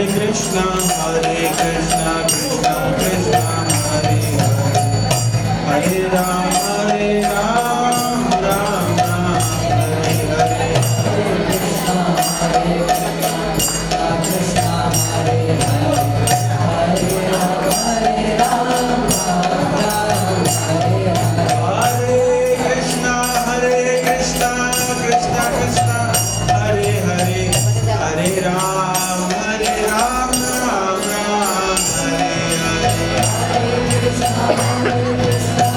Krishna Krishna Krishna Hare Hare Hare Ram Ram Ram Hare Hare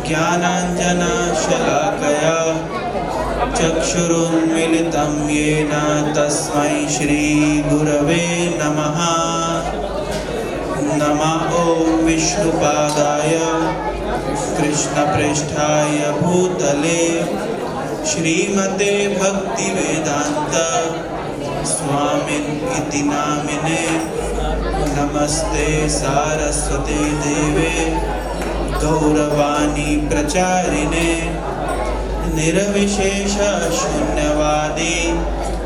ज्ञानाञ्जनशलाकया चक्षुरुन्मिलितं येन तस्मै श्रीगुरवे नमः। नमः ॐ विष्णुपादाय कृष्णप्रेष्ठाय भूतले श्रीमते भक्तिवेदान्त स्वामिनिति नामिने। नमस्ते सारस्वते देवे गौरवाणी प्रचारिणे निर्विशेष शून्यवादी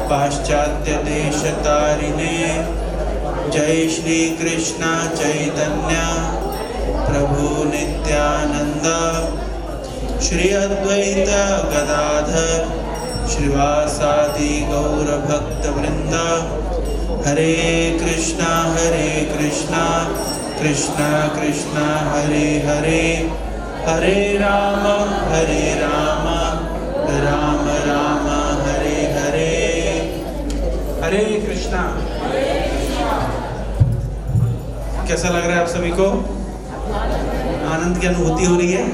पाश्चात्य देशतारिणे। जय श्री कृष्ण चैतन्य प्रभु नित्यानंद श्री अद्वैत गदाधर श्रीवासादि गौर भक्त वृंद। हरे कृष्णा कृष्णा कृष्णा हरे हरे, हरे राम राम राम हरे हरे। हरे कृष्णा। कैसा लग रहा है आप सभी को? आनंद की अनुभूति हो रही है?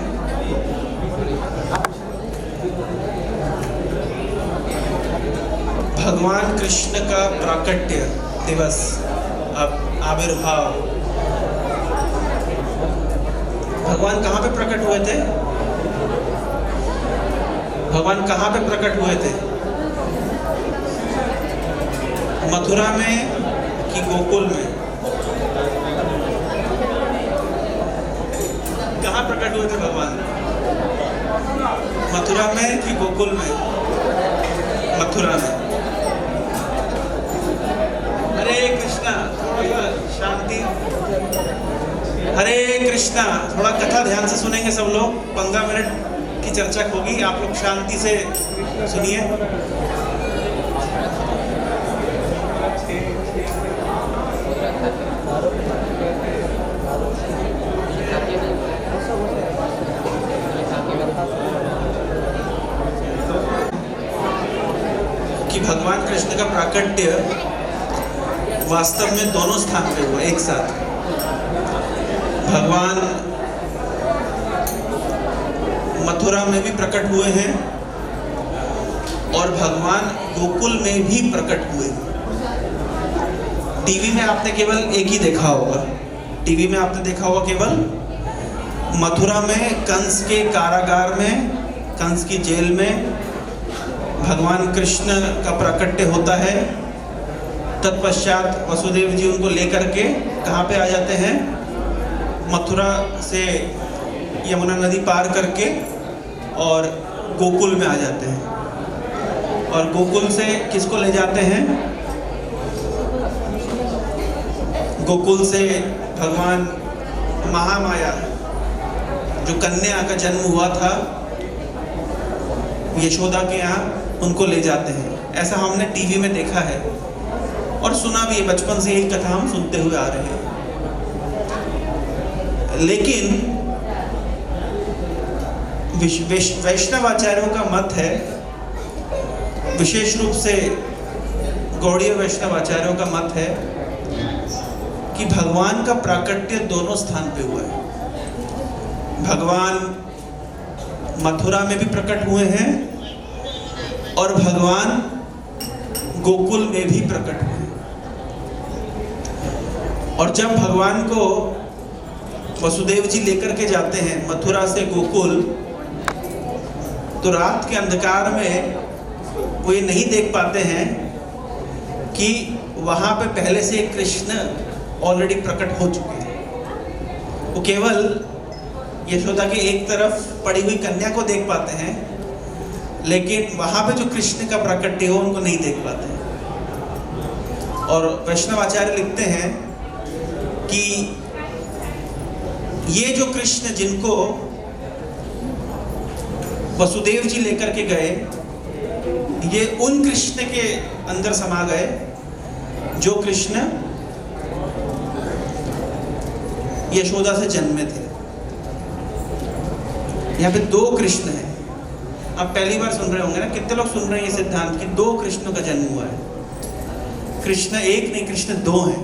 भगवान कृष्ण का प्राकट्य दिवस, आविर्भाव। भगवान कहाँ पे प्रकट हुए थे? भगवान कहाँ पे प्रकट हुए थे? मथुरा में कि गोकुल में? कहाँ प्रकट हुए थे भगवान? मथुरा में कि गोकुल में? मथुरा में। हरे कृष्णा। शांति। हरे कृष्णा। थोड़ा कथा ध्यान से सुनेंगे सब लोग। 15 मिनट की चर्चा होगी, आप लोग शांति से सुनिए। कि भगवान कृष्ण का प्राकट्य वास्तव में दोनों स्थान पे हुआ एक साथ। भगवान मथुरा में भी प्रकट हुए हैं और भगवान गोकुल में भी प्रकट हुए हैं। टीवी में आपने केवल एक ही देखा होगा। टीवी में आपने देखा होगा केवल मथुरा में कंस के कारागार में, कंस की जेल में भगवान कृष्ण का प्राकट्य होता है। तत्पश्चात वसुदेव जी उनको लेकर के कहाँ पे आ जाते हैं? मथुरा से यमुना नदी पार करके और गोकुल में आ जाते हैं। और गोकुल से किसको ले जाते हैं? गोकुल से भगवान महामाया, जो कन्या का जन्म हुआ था यशोदा के यहाँ, उनको ले जाते हैं। ऐसा हमने टीवी में देखा है और सुना भी है। बचपन से यही कथा हम सुनते हुए आ रहे हैं। लेकिन वैष्णवाचार्यों का मत है, विशेष रूप से गौड़ीय वैष्णवाचार्यों का मत है कि भगवान का प्राकट्य दोनों स्थान पे हुआ है। भगवान मथुरा में भी प्रकट हुए हैं और भगवान गोकुल में भी प्रकट हुए। और जब भगवान को वसुदेव जी लेकर के जाते हैं मथुरा से गोकुल, तो रात के अंधकार में वो ये नहीं देख पाते हैं कि वहाँ पे पहले से कृष्ण ऑलरेडी प्रकट हो चुके हैं। वो केवल यशोदा के एक तरफ पड़ी हुई कन्या को देख पाते हैं, लेकिन वहाँ पे जो कृष्ण का प्राकट्य हो उनको नहीं देख पाते हैं। और वैष्णवाचार्य लिखते हैं कि ये जो कृष्ण जिनको वसुदेव जी लेकर के गए, ये उन कृष्ण के अंदर समा गए जो कृष्ण यशोदा से जन्मे थे। यहाँ पे 2 कृष्ण हैं। आप पहली बार सुन रहे होंगे ना, कितने लोग सुन रहे हैं ये सिद्धांत कि 2 कृष्णों का जन्म हुआ है। कृष्ण एक नहीं, कृष्ण 2 हैं।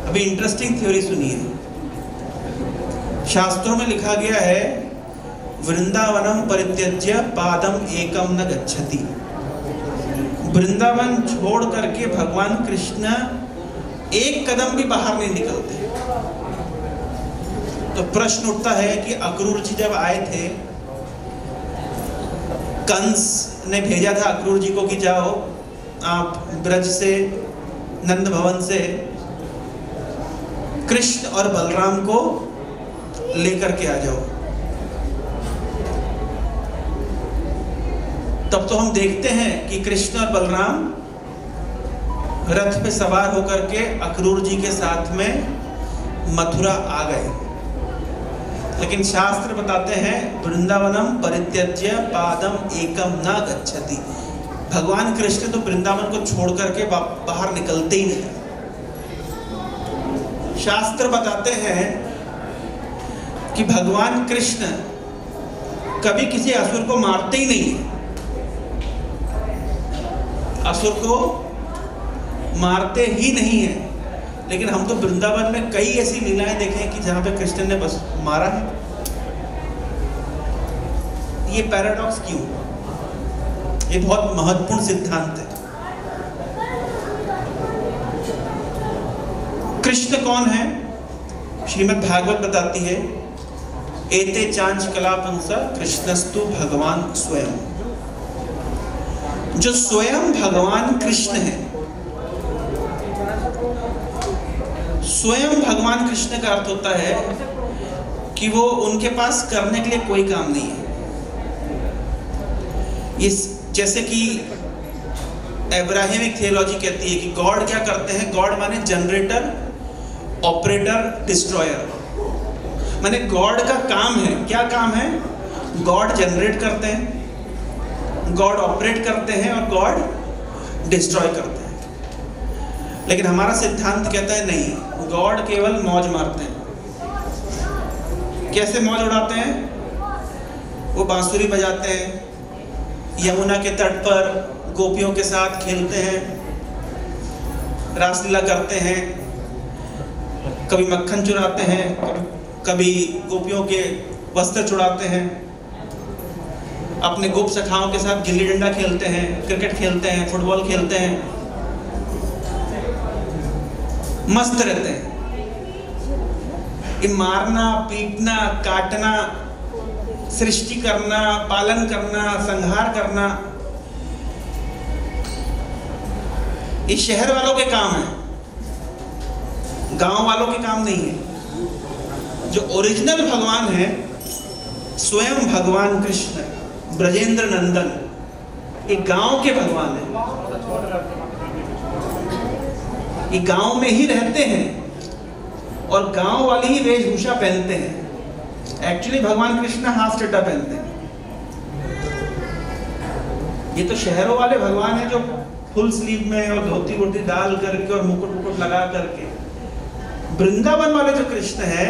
अभी इंटरेस्टिंग थ्योरी सुनिए। शास्त्रों में लिखा गया है वृंदावनम परित्यज्य पादम एकम न गच्छति। वृंदावन छोड़ करके भगवान कृष्ण एक कदम भी बाहर नहीं निकलते। तो प्रश्न उठता है कि अक्रूर जी जब आए थे, कंस ने भेजा था अक्रूर जी को कि जाओ आप ब्रज से, नंद भवन से कृष्ण और बलराम को लेकर के आ जाओ। तब तो हम देखते हैं कि कृष्ण और बलराम रथ पे सवार होकर के अक्रूर जी के साथ में मथुरा आ गए। लेकिन शास्त्र बताते हैं वृंदावनम परित्यज्य पादम एकम न गच्छति। भगवान कृष्ण तो वृंदावन को छोड़ करके बाहर निकलते ही नहीं। शास्त्र बताते हैं कि भगवान कृष्ण कभी किसी असुर को मारते ही नहीं है। असुर को मारते ही नहीं है। लेकिन हम तो वृंदावन में कई ऐसी लीलाएं देखें कि जहां पे कृष्ण ने बस मारा है। ये पैराडॉक्स क्यों? ये बहुत महत्वपूर्ण सिद्धांत है। कृष्ण कौन है? श्रीमद् भागवत बताती है, एते चांच कलापुंसा कृष्णस्तु भगवान स्वयं। जो स्वयं भगवान कृष्ण है, स्वयं भगवान कृष्ण का अर्थ होता है कि वो उनके पास करने के लिए कोई काम नहीं है। इस जैसे कि एब्राहिमिक थियोलॉजी कहती है कि गॉड क्या करते हैं? गॉड माने जनरेटर, ऑपरेटर, डिस्ट्रॉयर। माने गॉड का काम है, क्या काम है? गॉड जनरेट करते हैं, गॉड ऑपरेट करते हैं और गॉड डिस्ट्रॉय करते हैं। लेकिन हमारा सिद्धांत कहता है नहीं, गॉड केवल मौज मारते हैं। कैसे मौज उड़ाते हैं? वो बांसुरी बजाते हैं, यमुना के तट पर गोपियों के साथ खेलते हैं, रासलीला करते हैं, कभी मक्खन चुराते हैं, कभी गोपियों के वस्त्र चुराते हैं, अपने गोप सखाओं के साथ गिल्ली डंडा खेलते हैं, क्रिकेट खेलते हैं, फुटबॉल खेलते हैं, मस्त रहते हैं। ये मारना, पीटना, काटना, सृष्टि करना, पालन करना, संहार करना, ये शहर वालों के काम है, गांव वालों के काम नहीं है। जो ओरिजिनल भगवान है, स्वयं भगवान कृष्ण ब्रजेंद्र नंदन, ये गांव के भगवान है। ये गांव में ही रहते हैं और गांव वाली ही वेशभूषा पहनते हैं। एक्चुअली भगवान कृष्ण हाफ चड्डा पहनते हैं। ये तो शहरों वाले भगवान है जो फुल स्लीव में और धोती वोती डाल करके और मुकुट मुकुट लगा करके। वृंदावन वाले जो कृष्ण है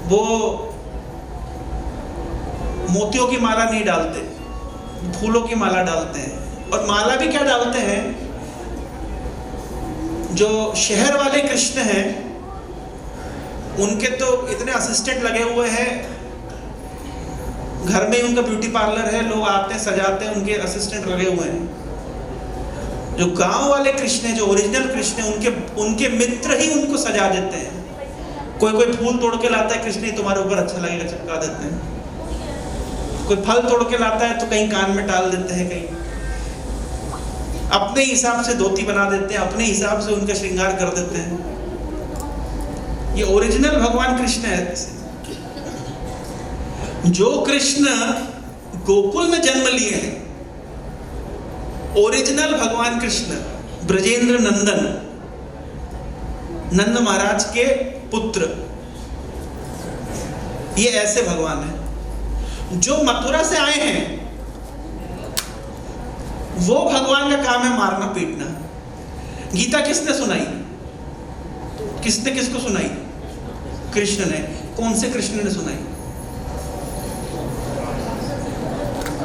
वो मोतियों की माला नहीं डालते, फूलों की माला डालते हैं। और माला भी क्या डालते हैं? जो शहर वाले कृष्ण हैं उनके तो इतने असिस्टेंट लगे हुए हैं, घर में ही उनका ब्यूटी पार्लर है, लोग आते हैं सजाते हैं, उनके असिस्टेंट लगे हुए हैं। जो गांव वाले कृष्ण हैं, जो ओरिजिनल कृष्ण हैं, उनके मित्र ही उनको सजा देते हैं। कोई फूल तोड़ के लाता है, कृष्ण तुम्हारे ऊपर अच्छा लगेगा, चिपका देते हैं। कोई फल तोड़ के लाता है तो कहीं कान में डाल देते हैं, कहीं अपने हिसाब से धोती बना देते हैं, अपने हिसाब से उनका श्रृंगार कर देते हैं। ये ओरिजिनल भगवान कृष्ण है। जो कृष्ण गोकुल में जन्म लिए हैं, ओरिजिनल भगवान कृष्ण ब्रजेंद्र नंदन, नंद महाराज के पुत्र, ये ऐसे भगवान हैं। जो मथुरा से आए हैं वो भगवान का काम है मारना पीटना। गीता किसने सुनाई? किसने किसको सुनाई? कृष्ण ने। कौन से कृष्ण ने सुनाई?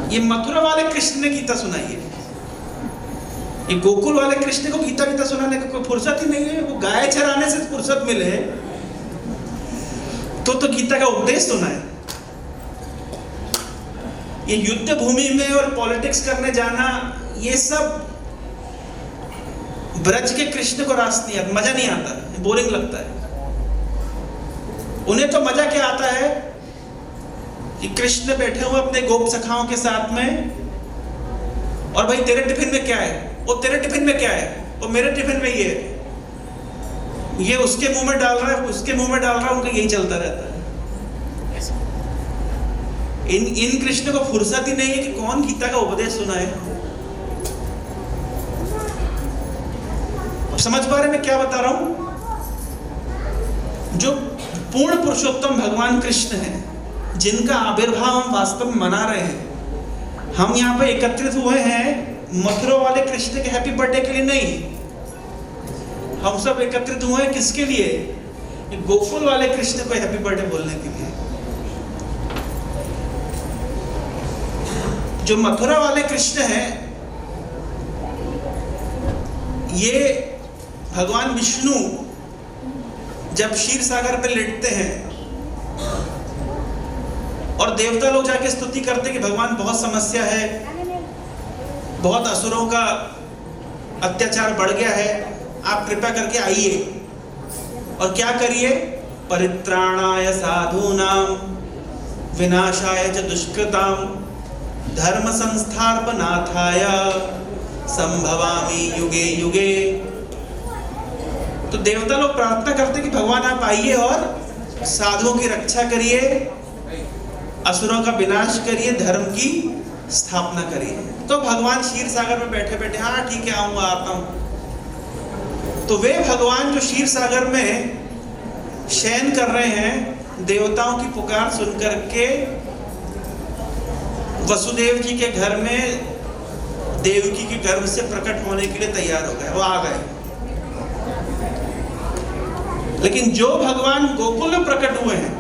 ये मथुरा वाले कृष्ण ने गीता सुनाई है। ये गोकुल वाले कृष्ण को गीता सुनाने का कोई फुर्सत ही नहीं है। वो गाय चराने से फुर्सत मिले तो गीता का उपदेश सुना है। ये युद्ध भूमि में और पॉलिटिक्स करने जाना, ये सब ब्रज के कृष्ण को रास नहीं आता, मजा नहीं आता, बोरिंग लगता है। उन्हें तो मजा क्या आता है कि कृष्ण बैठे हुए अपने गोप सखाओं के साथ में, और भाई तेरे टिफिन में क्या है, वो तेरे टिफिन में क्या है, वो मेरे टिफिन में ये उसके मुंह में डाल रहा है, उसके मुंह में डाल रहा है, उनका यही चलता रहता है। इन कृष्ण को फुर्सत ही नहीं है कि कौन गीता का उपदेश सुनाए। अब समझ पा रहे मैं क्या बता रहा हूं? जो पूर्ण पुरुषोत्तम भगवान कृष्ण हैं, जिनका आविर्भाव हम वास्तव में मना रहे हैं, हम यहाँ पे एकत्रित हुए हैं मथुरा वाले कृष्ण के हैप्पी बर्थडे के लिए नहीं, हम सब एकत्रित हुए हैं किसके लिए? गोकुल वाले कृष्ण को हैप्पी बर्थडे बोलने के लिए। जो मथुरा वाले कृष्ण हैं, ये भगवान विष्णु जब क्षीर सागर पे लेटते हैं और देवता लोग जाके स्तुति करते हैं कि भगवान बहुत समस्या है, बहुत असुरों का अत्याचार बढ़ गया है, आप कृपा करके आइए और क्या करिए? परित्राणाय साधूनां विनाशाय च दुष्कृतां धर्म संस्थापनार्थाय संभवामि युगे युगे। तो देवता लोग प्रार्थना करते कि भगवान आप आइए और साधुओं की रक्षा करिए, असुरों का विनाश करिए, धर्म की स्थापना करिए। तो भगवान क्षीर सागर में बैठे बैठे, हाँ ठीक है आऊंगा, आता हूं। तो वे भगवान जो क्षीर सागर में शयन कर रहे हैं, देवताओं की पुकार सुनकर के वसुदेव जी के घर में देवकी के गर्भ से प्रकट होने के लिए तैयार हो गए, वो आ गए। लेकिन जो भगवान गोकुल में प्रकट हुए हैं,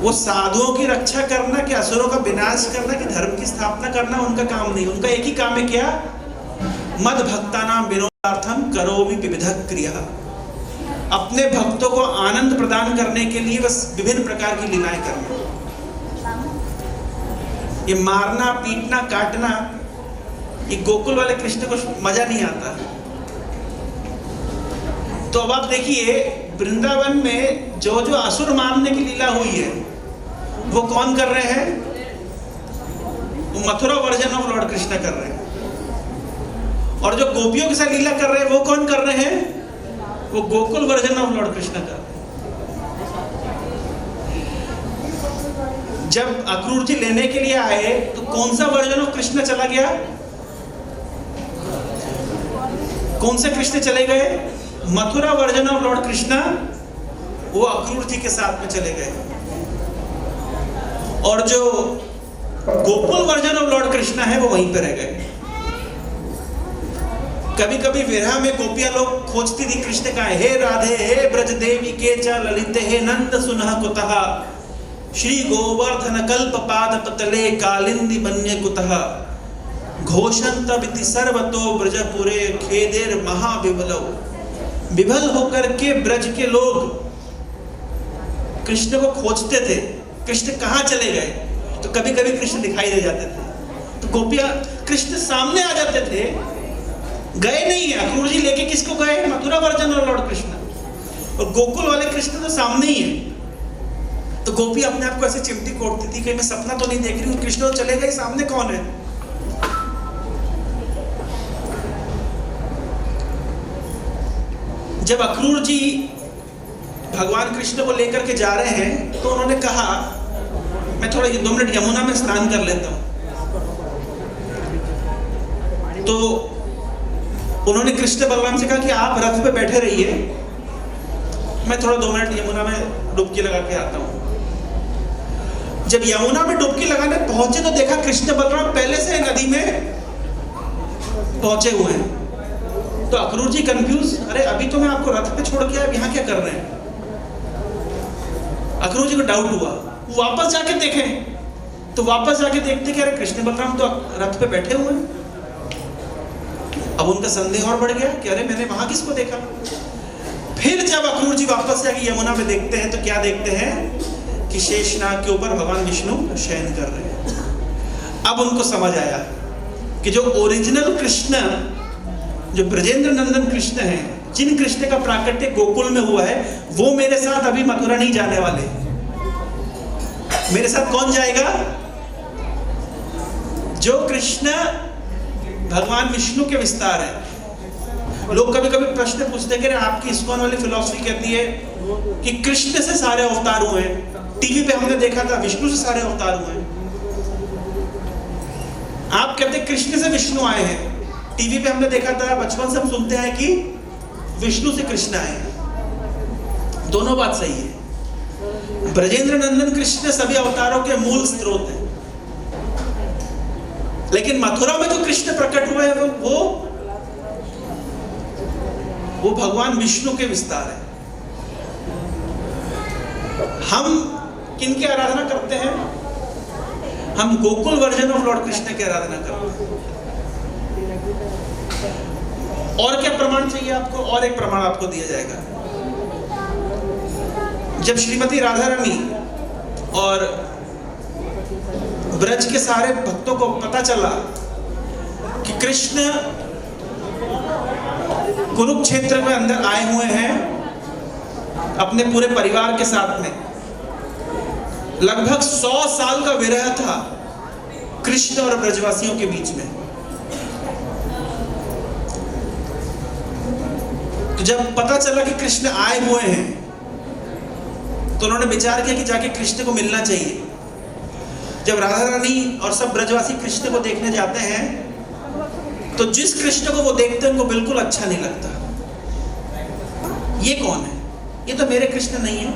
वो साधुओं की रक्षा करना, कि असुरों का विनाश करना, कि धर्म की स्थापना करना उनका काम नहीं। उनका एक ही काम है, क्या? मद भक्तानां विनोदार्थम करोमि विविध क्रिया। अपने भक्तों को आनंद प्रदान करने के लिए बस विभिन्न प्रकार की लीलाएं करना। ये मारना, पीटना, काटना, ये गोकुल वाले कृष्ण को मजा नहीं आता। तो अब आप देखिए, वृंदावन में जो जो असुर मारने की लीला हुई है, वो कौन कर रहे हैं? वो Mathura version of Lord Krishna कर रहे हैं। और जो गोपियों के साथ लीला कर रहे हैं, वो कौन कर रहे हैं? वो Gokul version of Lord Krishna कर रहे हैं। जब अक्रूर जी लेने के लिए आए, तो कौन सा वर्जन ऑफ कृष्ण चला गया? कौन से कृष्ण चले गए? Mathura version of Lord Krishna, वो अक्रूर जी के साथ में चले गए। और जो Gokul version of Lord Krishna है, वो वहीं पे रह गए। कभी कभी विरह में गोपियां लोग खोजती थी कृष्ण का, हे राधे, हे ब्रज देवी के च ललिते, हे नंद सुनः कुतः, श्री गोवर्धन कल्प पाद पतले कालिंदी बन्य कुतः, घोषंत बिति सर्वतो ब्रजपुरे खेदेर महाविभलौ। विभल होकर के ब्रज के लोग कृष्ण को खोजते थे, कृष्ण कहाँ चले गए? तो कभी कभी कृष्ण दिखाई दे जाते थे, तो गोपियां कृष्ण सामने आ जाते थे। गए नहीं है, अक्रूर जी लेके किसको गए? मथुरा वर्जन और लॉर्ड कृष्ण। और गोकुल वाले कृष्ण तो सामने ही है। तो गोपी अपने आप को ऐसे चिमटी कोटती थी कि मैं सपना तो नहीं देख रही हूँ, कृष्ण तो चले गए, सामने कौन है? जब अक्रूर जी भगवान कृष्ण को लेकर के जा रहे हैं, तो उन्होंने कहा मैं थोड़ा 2 मिनट यमुना में स्नान कर लेता हूं। तो उन्होंने कृष्ण बलराम से कहा कि आप रथ पे बैठे रहिए, मैं थोड़ा 2 मिनट यमुना में डुबकी लगा के आता हूं। जब यमुना में डुबकी लगाने पहुंचे, तो देखा कृष्ण बलराम पहले से नदी में पहुंचे हुए हैं। तो अक्रूर जी कंफ्यूज, अरे अभी तो मैं आपको रथ पे छोड़ के आया, यहाँ क्या कर रहे हैं? अक्रूर जी को डाउट हुआ, वो वापस जाके देखें, तो वापस जाके देखते कि अरे कृष्ण बलराम तो रथ पे बैठे हुए हैं। अब उनका संदेह और बढ़ गया कि अरे मैंने वहां किसको देखा। फिर जब अक्रूर जी वापस जाके यमुना में देखते हैं, तो क्या देखते हैं कि शेषनाग के ऊपर भगवान विष्णु शयन कर रहे हैं। अब उनको समझ आया कि जो ओरिजिनल कृष्ण, जो ब्रजेंद्र नंदन कृष्ण हैं, जिन कृष्ण का प्राकट्य गोकुल में हुआ है, वो मेरे साथ अभी मथुरा नहीं जाने वाले। मेरे साथ कौन जाएगा? जो कृष्ण भगवान विष्णु के विस्तार है। लोग कभी कभी प्रश्न पूछते हैं कि आपकी इस्कॉन वाली फिलॉसफी कहती है कि कृष्ण से सारे अवतार हुए हैं। टीवी पे हमने देखा था विष्णु से सारे अवतार हुए हैं। आप कहते हैं कृष्ण से विष्णु आए हैं। टीवी पे हमने देखा था, बचपन से हम सुनते हैं कि विष्णु से कृष्ण आए हैं। दोनों बात सही है। ब्रजेंद्र नंदन कृष्ण सभी अवतारों के मूल स्रोत हैं, लेकिन मथुरा में जो कृष्ण प्रकट हुए हैं वो भगवान विष्णु के विस्तार है। हम किनकी आराधना करते हैं? हम Gokul version of Lord Krishna की आराधना करते हैं। और क्या प्रमाण चाहिए आपको? और एक प्रमाण आपको दिया जाएगा। जब श्रीमती राधा रानी और ब्रज के सारे भक्तों को पता चला कि कृष्ण कुरुक्षेत्र में अंदर आए हुए हैं अपने पूरे परिवार के साथ में, लगभग 100 साल का विरह था कृष्ण और ब्रजवासियों के बीच में। तो जब पता चला कि कृष्ण आए हुए हैं तो उन्होंने विचार किया कि जाके कृष्ण को मिलना चाहिए। जब राधा रानी और सब ब्रजवासी कृष्ण को देखने जाते हैं तो जिस कृष्ण को वो देखते हैं उनको बिल्कुल अच्छा नहीं लगता। ये कौन है? ये तो मेरे कृष्ण नहीं है।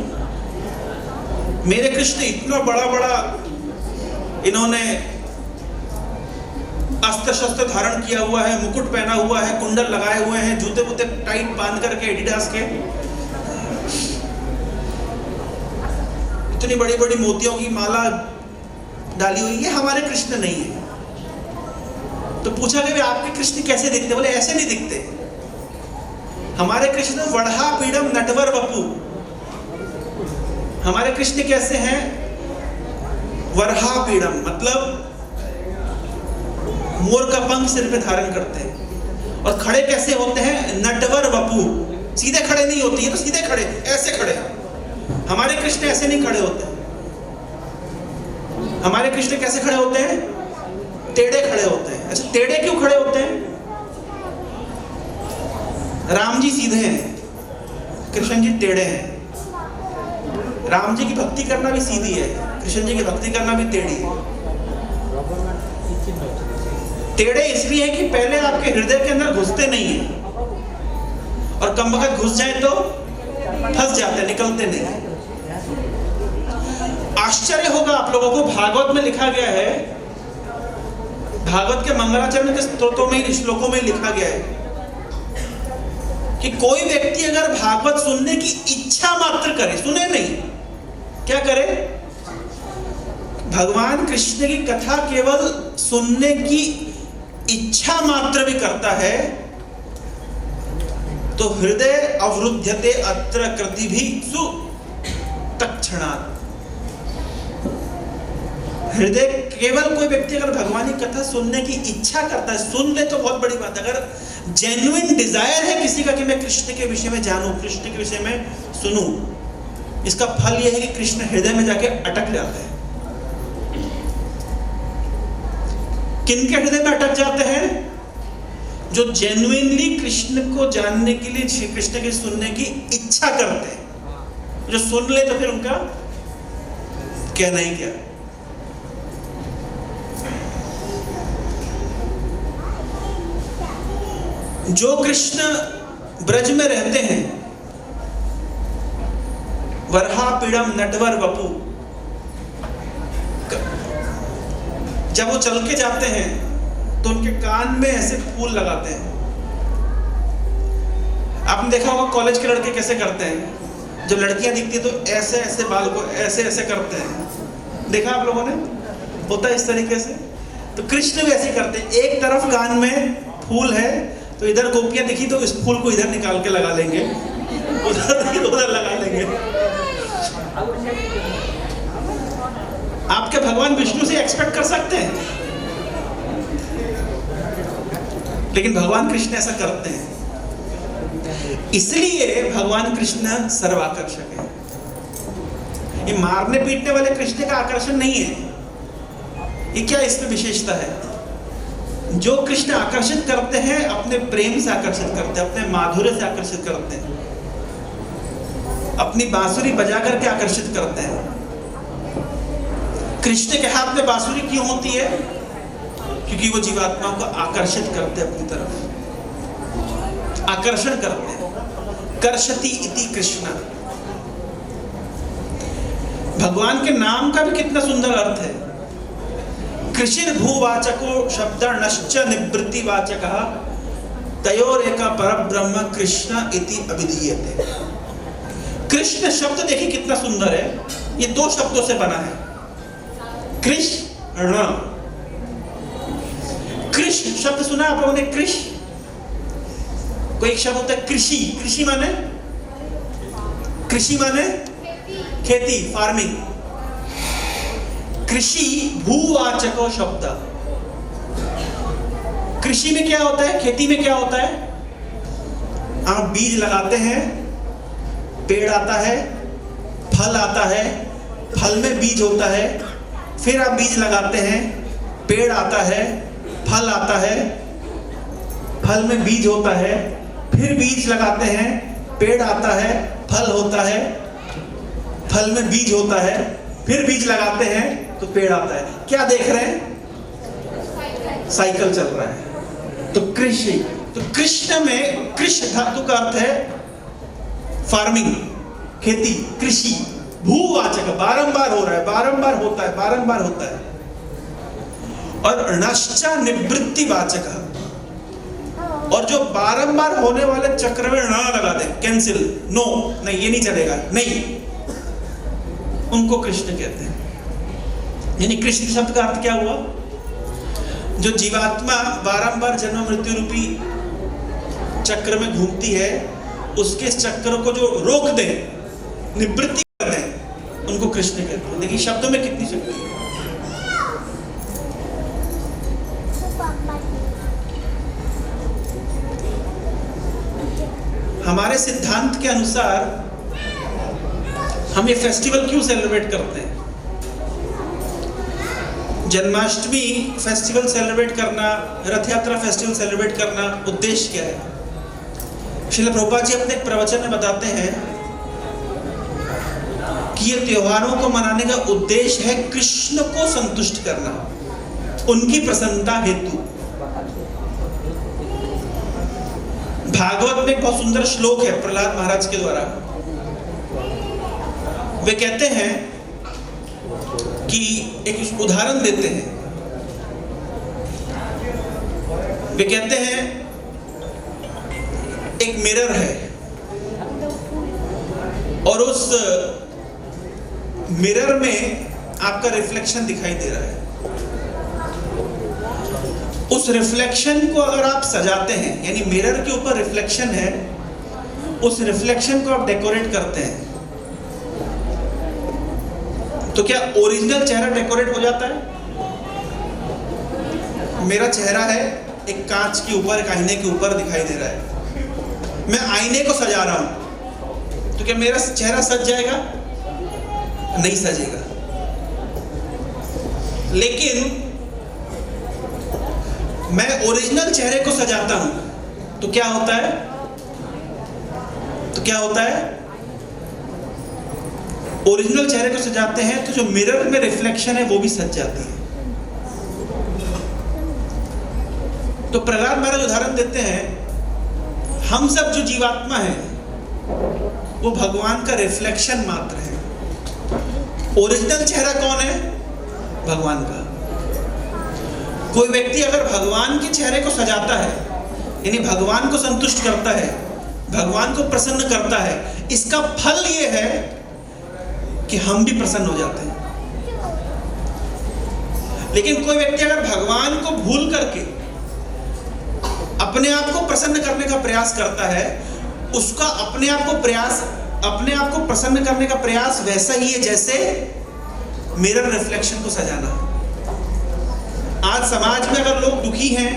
मेरे कृष्ण इतना बड़ा बड़ा इन्होंने अस्त्र शस्त्र धारण किया हुआ है, मुकुट पहना हुआ है, कुंडल लगाए हुए हैं, जूते वूते टाइट बांध करके एडिडास के, इतनी बड़ी बड़ी मोतियों की माला डाली हुई। ये हमारे कृष्ण नहीं है। तो पूछा कि आपके कृष्ण कैसे दिखते? बोले ऐसे नहीं दिखते। हमारे कृष्ण वढ़ा पीड़म नटवर वपु। हमारे कृष्ण कैसे हैं? वरहा पीड़म मतलब मोर का पंख सिर पे धारण करते हैं। और खड़े कैसे होते हैं? नटवर वपु। सीधे खड़े नहीं होते हैं, तो सीधे खड़े, ऐसे खड़े। हमारे कृष्ण ऐसे नहीं खड़े होते। हमारे कृष्ण कैसे खड़े होते हैं? टेढ़े खड़े होते हैं। अच्छा, टेढ़े क्यों खड़े होते हैं? राम जी सीधे हैं, कृष्ण जी टेढ़े हैं। राम जी की भक्ति करना भी सीधी है, कृष्ण जी की भक्ति करना भी टेढ़ी है। टेढ़े इसलिए है कि पहले आपके हृदय के अंदर घुसते नहीं है, और कम वक्त घुस जाए तो फंस जाते हैं, निकलते नहीं। आश्चर्य होगा आप लोगों को, भागवत में लिखा गया है, भागवत के मंगलाचरण के स्तोत्रों में, श्लोकों में लिखा गया है कि कोई व्यक्ति अगर भागवत सुनने की इच्छा मात्र करे, सुने नहीं, क्या करे? भगवान कृष्ण की कथा केवल सुनने की इच्छा मात्र भी करता है तो हृदय अवरुध्यते अत्र कृतिभिक्षु तत्क्षणात्। हृदय केवल कोई व्यक्ति अगर भगवान की कथा सुनने की इच्छा करता है, सुन ले तो बहुत बड़ी बात है। अगर जेन्युइन डिजायर है किसी का कि मैं कृष्ण के विषय में जानूं, कृष्ण के विषय में सुनूं, इसका फल यह है कि कृष्ण हृदय में जाके अटक जाते हैं। किनके हृदय में अटक जाते हैं? जो जेन्युइनली कृष्ण को जानने के लिए, कृष्ण के सुनने की इच्छा करते हैं। जो सुन ले तो फिर उनका कहना ही क्या। जो कृष्ण ब्रज में रहते हैं, वरहा पीड़म नटवर वपु, जब वो चल के जाते हैं तो उनके कान में ऐसे फूल लगाते हैं। आपने देखा होगा कॉलेज के लड़के कैसे करते हैं, जब लड़कियां दिखती है तो ऐसे ऐसे बाल को ऐसे ऐसे करते हैं। देखा आप लोगों ने? होता है इस तरीके से। तो कृष्ण भी ऐसे करते हैं। एक तरफ कान में फूल है तो इधर गोपियां दिखी तो इस फूल को इधर निकाल के लगा लेंगे, उधर दिखी तो उधर लगा लेंगे। आपके भगवान विष्णु से एक्सपेक्ट कर सकते हैं? लेकिन भगवान कृष्ण ऐसा करते हैं। इसलिए भगवान कृष्ण सर्वाकर्षक है। ये मारने पीटने वाले कृष्ण का आकर्षण नहीं है। ये क्या इसमें विशेषता है? जो कृष्ण आकर्षित करते हैं अपने प्रेम से आकर्षित करते हैं, अपने माधुर्य से आकर्षित करते हैं, अपनी बांसुरी बजा करके आकर्षित करते हैं। कृष्ण के हाथ में बांसुरी क्यों होती है? क्योंकि वो जीवात्माओं को आकर्षित करते हैं अपनी तरफ, आकर्षण करते हैं। कर्षति इति कृष्ण। भगवान के नाम का भी कितना सुंदर अर्थ है। कृषिर भूवाचको शब्द नश्च निवृत्ति वाचकः तयोरेका परब्रह्म कृष्ण इति अभिधीयते। कृष्ण शब्द देखिए कितना सुंदर है। ये दो शब्दों से बना है, कृष्ण। कृष्ण शब्द सुना आप लोगों ने? कृषि, कोई एक शब्द होता है कृषि। कृषि माने, कृषि माने खेती, फार्मिंग। कृषि भूवाचको शब्द। कृषि में क्या होता है? खेती में क्या होता है? आप बीज लगाते हैं, पेड़ आता है, फल आता है, फल में बीज होता है, फिर आप बीज लगाते हैं, पेड़ आता है, फल आता है, फल में बीज होता है, फिर बीज लगाते हैं, पेड़ आता है, फल होता है, फल में बीज होता है, फिर बीज लगाते हैं तो पेड़ आता है। क्या देख रहे हैं? साइकिल चल रहा है। तो कृषि, तो कृष्ण में कृष्ण धातु का अर्थ है फार्मिंग, खेती, कृषि। भूवाचक, बारंबार हो रहा है, बारंबार होता है, बारंबार होता है। और नश्चा निवृत्ति वाचक, और जो बारंबार होने वाले चक्र में ना लगा दे, कैंसिल, नो, नहीं ये नहीं चलेगा, नहीं, उनको कृष्ण कहते हैं। यानी कृष्ण शब्द का अर्थ क्या हुआ? जो जीवात्मा बारंबार जन्म मृत्यु रूपी चक्र में घूमती है, उसके चक्र को जो रोक दे, निवृत्ति कर दे, उनको कृष्ण कहते हैं। देखिए शब्दों में कितनी शक्ति है। हमारे सिद्धांत के अनुसार हम ये फेस्टिवल क्यों सेलिब्रेट करते हैं? जन्माष्टमी फेस्टिवल सेलिब्रेट करना, रथ यात्रा फेस्टिवल सेलिब्रेट करना, उद्देश्य क्या है? श्रील प्रभुपाद जी अपने एक प्रवचन में बताते हैं कि ये त्योहारों को मनाने का उद्देश्य है कृष्ण को संतुष्ट करना, उनकी प्रसन्नता हेतु। भागवत में एक बहुत सुंदर श्लोक है प्रहलाद महाराज के द्वारा। वे कहते हैं कि एक उदाहरण देते हैं। वे कहते हैं एक मिरर है और उस मिरर में आपका रिफ्लेक्शन दिखाई दे रहा है। उस रिफ्लेक्शन को अगर आप सजाते हैं, यानी मिरर के ऊपर रिफ्लेक्शन है, उस रिफ्लेक्शन को आप डेकोरेट करते हैं, तो क्या ओरिजिनल चेहरा डेकोरेट हो जाता है? मेरा चेहरा है एक कांच के ऊपर, एक आईने के ऊपर दिखाई दे रहा है। मैं आईने को सजा रहा हूं, तो क्या मेरा चेहरा सज जाएगा? नहीं सजेगा। लेकिन मैं ओरिजिनल चेहरे को सजाता हूं तो क्या होता है? तो क्या होता है? ओरिजिनल चेहरे को सजाते हैं तो जो मिरर में रिफ्लेक्शन है वो भी सज जाती है। तो प्रहलाद महाराज उदाहरण देते हैं, हम सब जो जीवात्मा है वो भगवान का रिफ्लेक्शन मात्र है। ओरिजिनल चेहरा कौन है? भगवान का। कोई व्यक्ति अगर भगवान के चेहरे को सजाता है, यानी भगवान को संतुष्ट करता है, भगवान को प्रसन्न करता है, इसका फल यह है कि हम भी प्रसन्न हो जाते हैं। लेकिन कोई व्यक्ति अगर भगवान को भूल करके अपने आप को प्रसन्न करने का प्रयास करता है, उसका अपने आप को प्रसन्न करने का प्रयास वैसा ही है जैसे मिरर रिफ्लेक्शन को सजाना। आज समाज में अगर लोग दुखी हैं,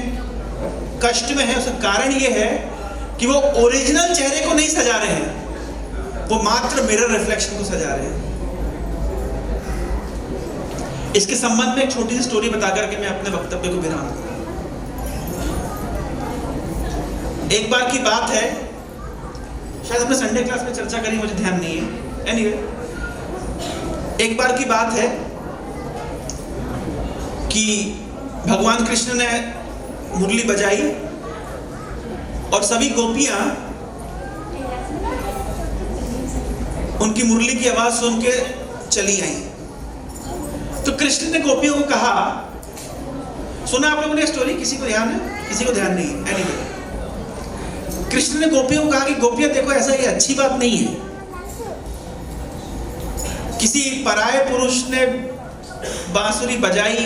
कष्ट में है उसका कारण ये है कि वो ओरिजिनल चेहरे को नहीं सजा रहे हैं, वो मात्र मिरर रिफ्लेक्शन को सजा रहे हैं। इसके संबंध में एक छोटी सी स्टोरी बता करके मैं अपने वक्तव्य को विराम दूंगा। एक बार की बात है, शायद हमने संडे क्लास में चर्चा करी, मुझे ध्यान नहीं है। एनीवे, एक बार की बात है कि भगवान कृष्ण ने मुरली बजाई और सभी गोपियां उनकी मुरली की आवाज सुन के चली आई। तो कृष्ण ने गोपियों को कहा, सुना आप लोगों ने स्टोरी? किसी को ध्यान है? किसी को ध्यान नहीं है? एनीवे, कृष्ण ने गोपियों को कहा कि गोपियां देखो, ऐसा ये अच्छी बात नहीं है। किसी पराये पुरुष ने बांसुरी बजाई,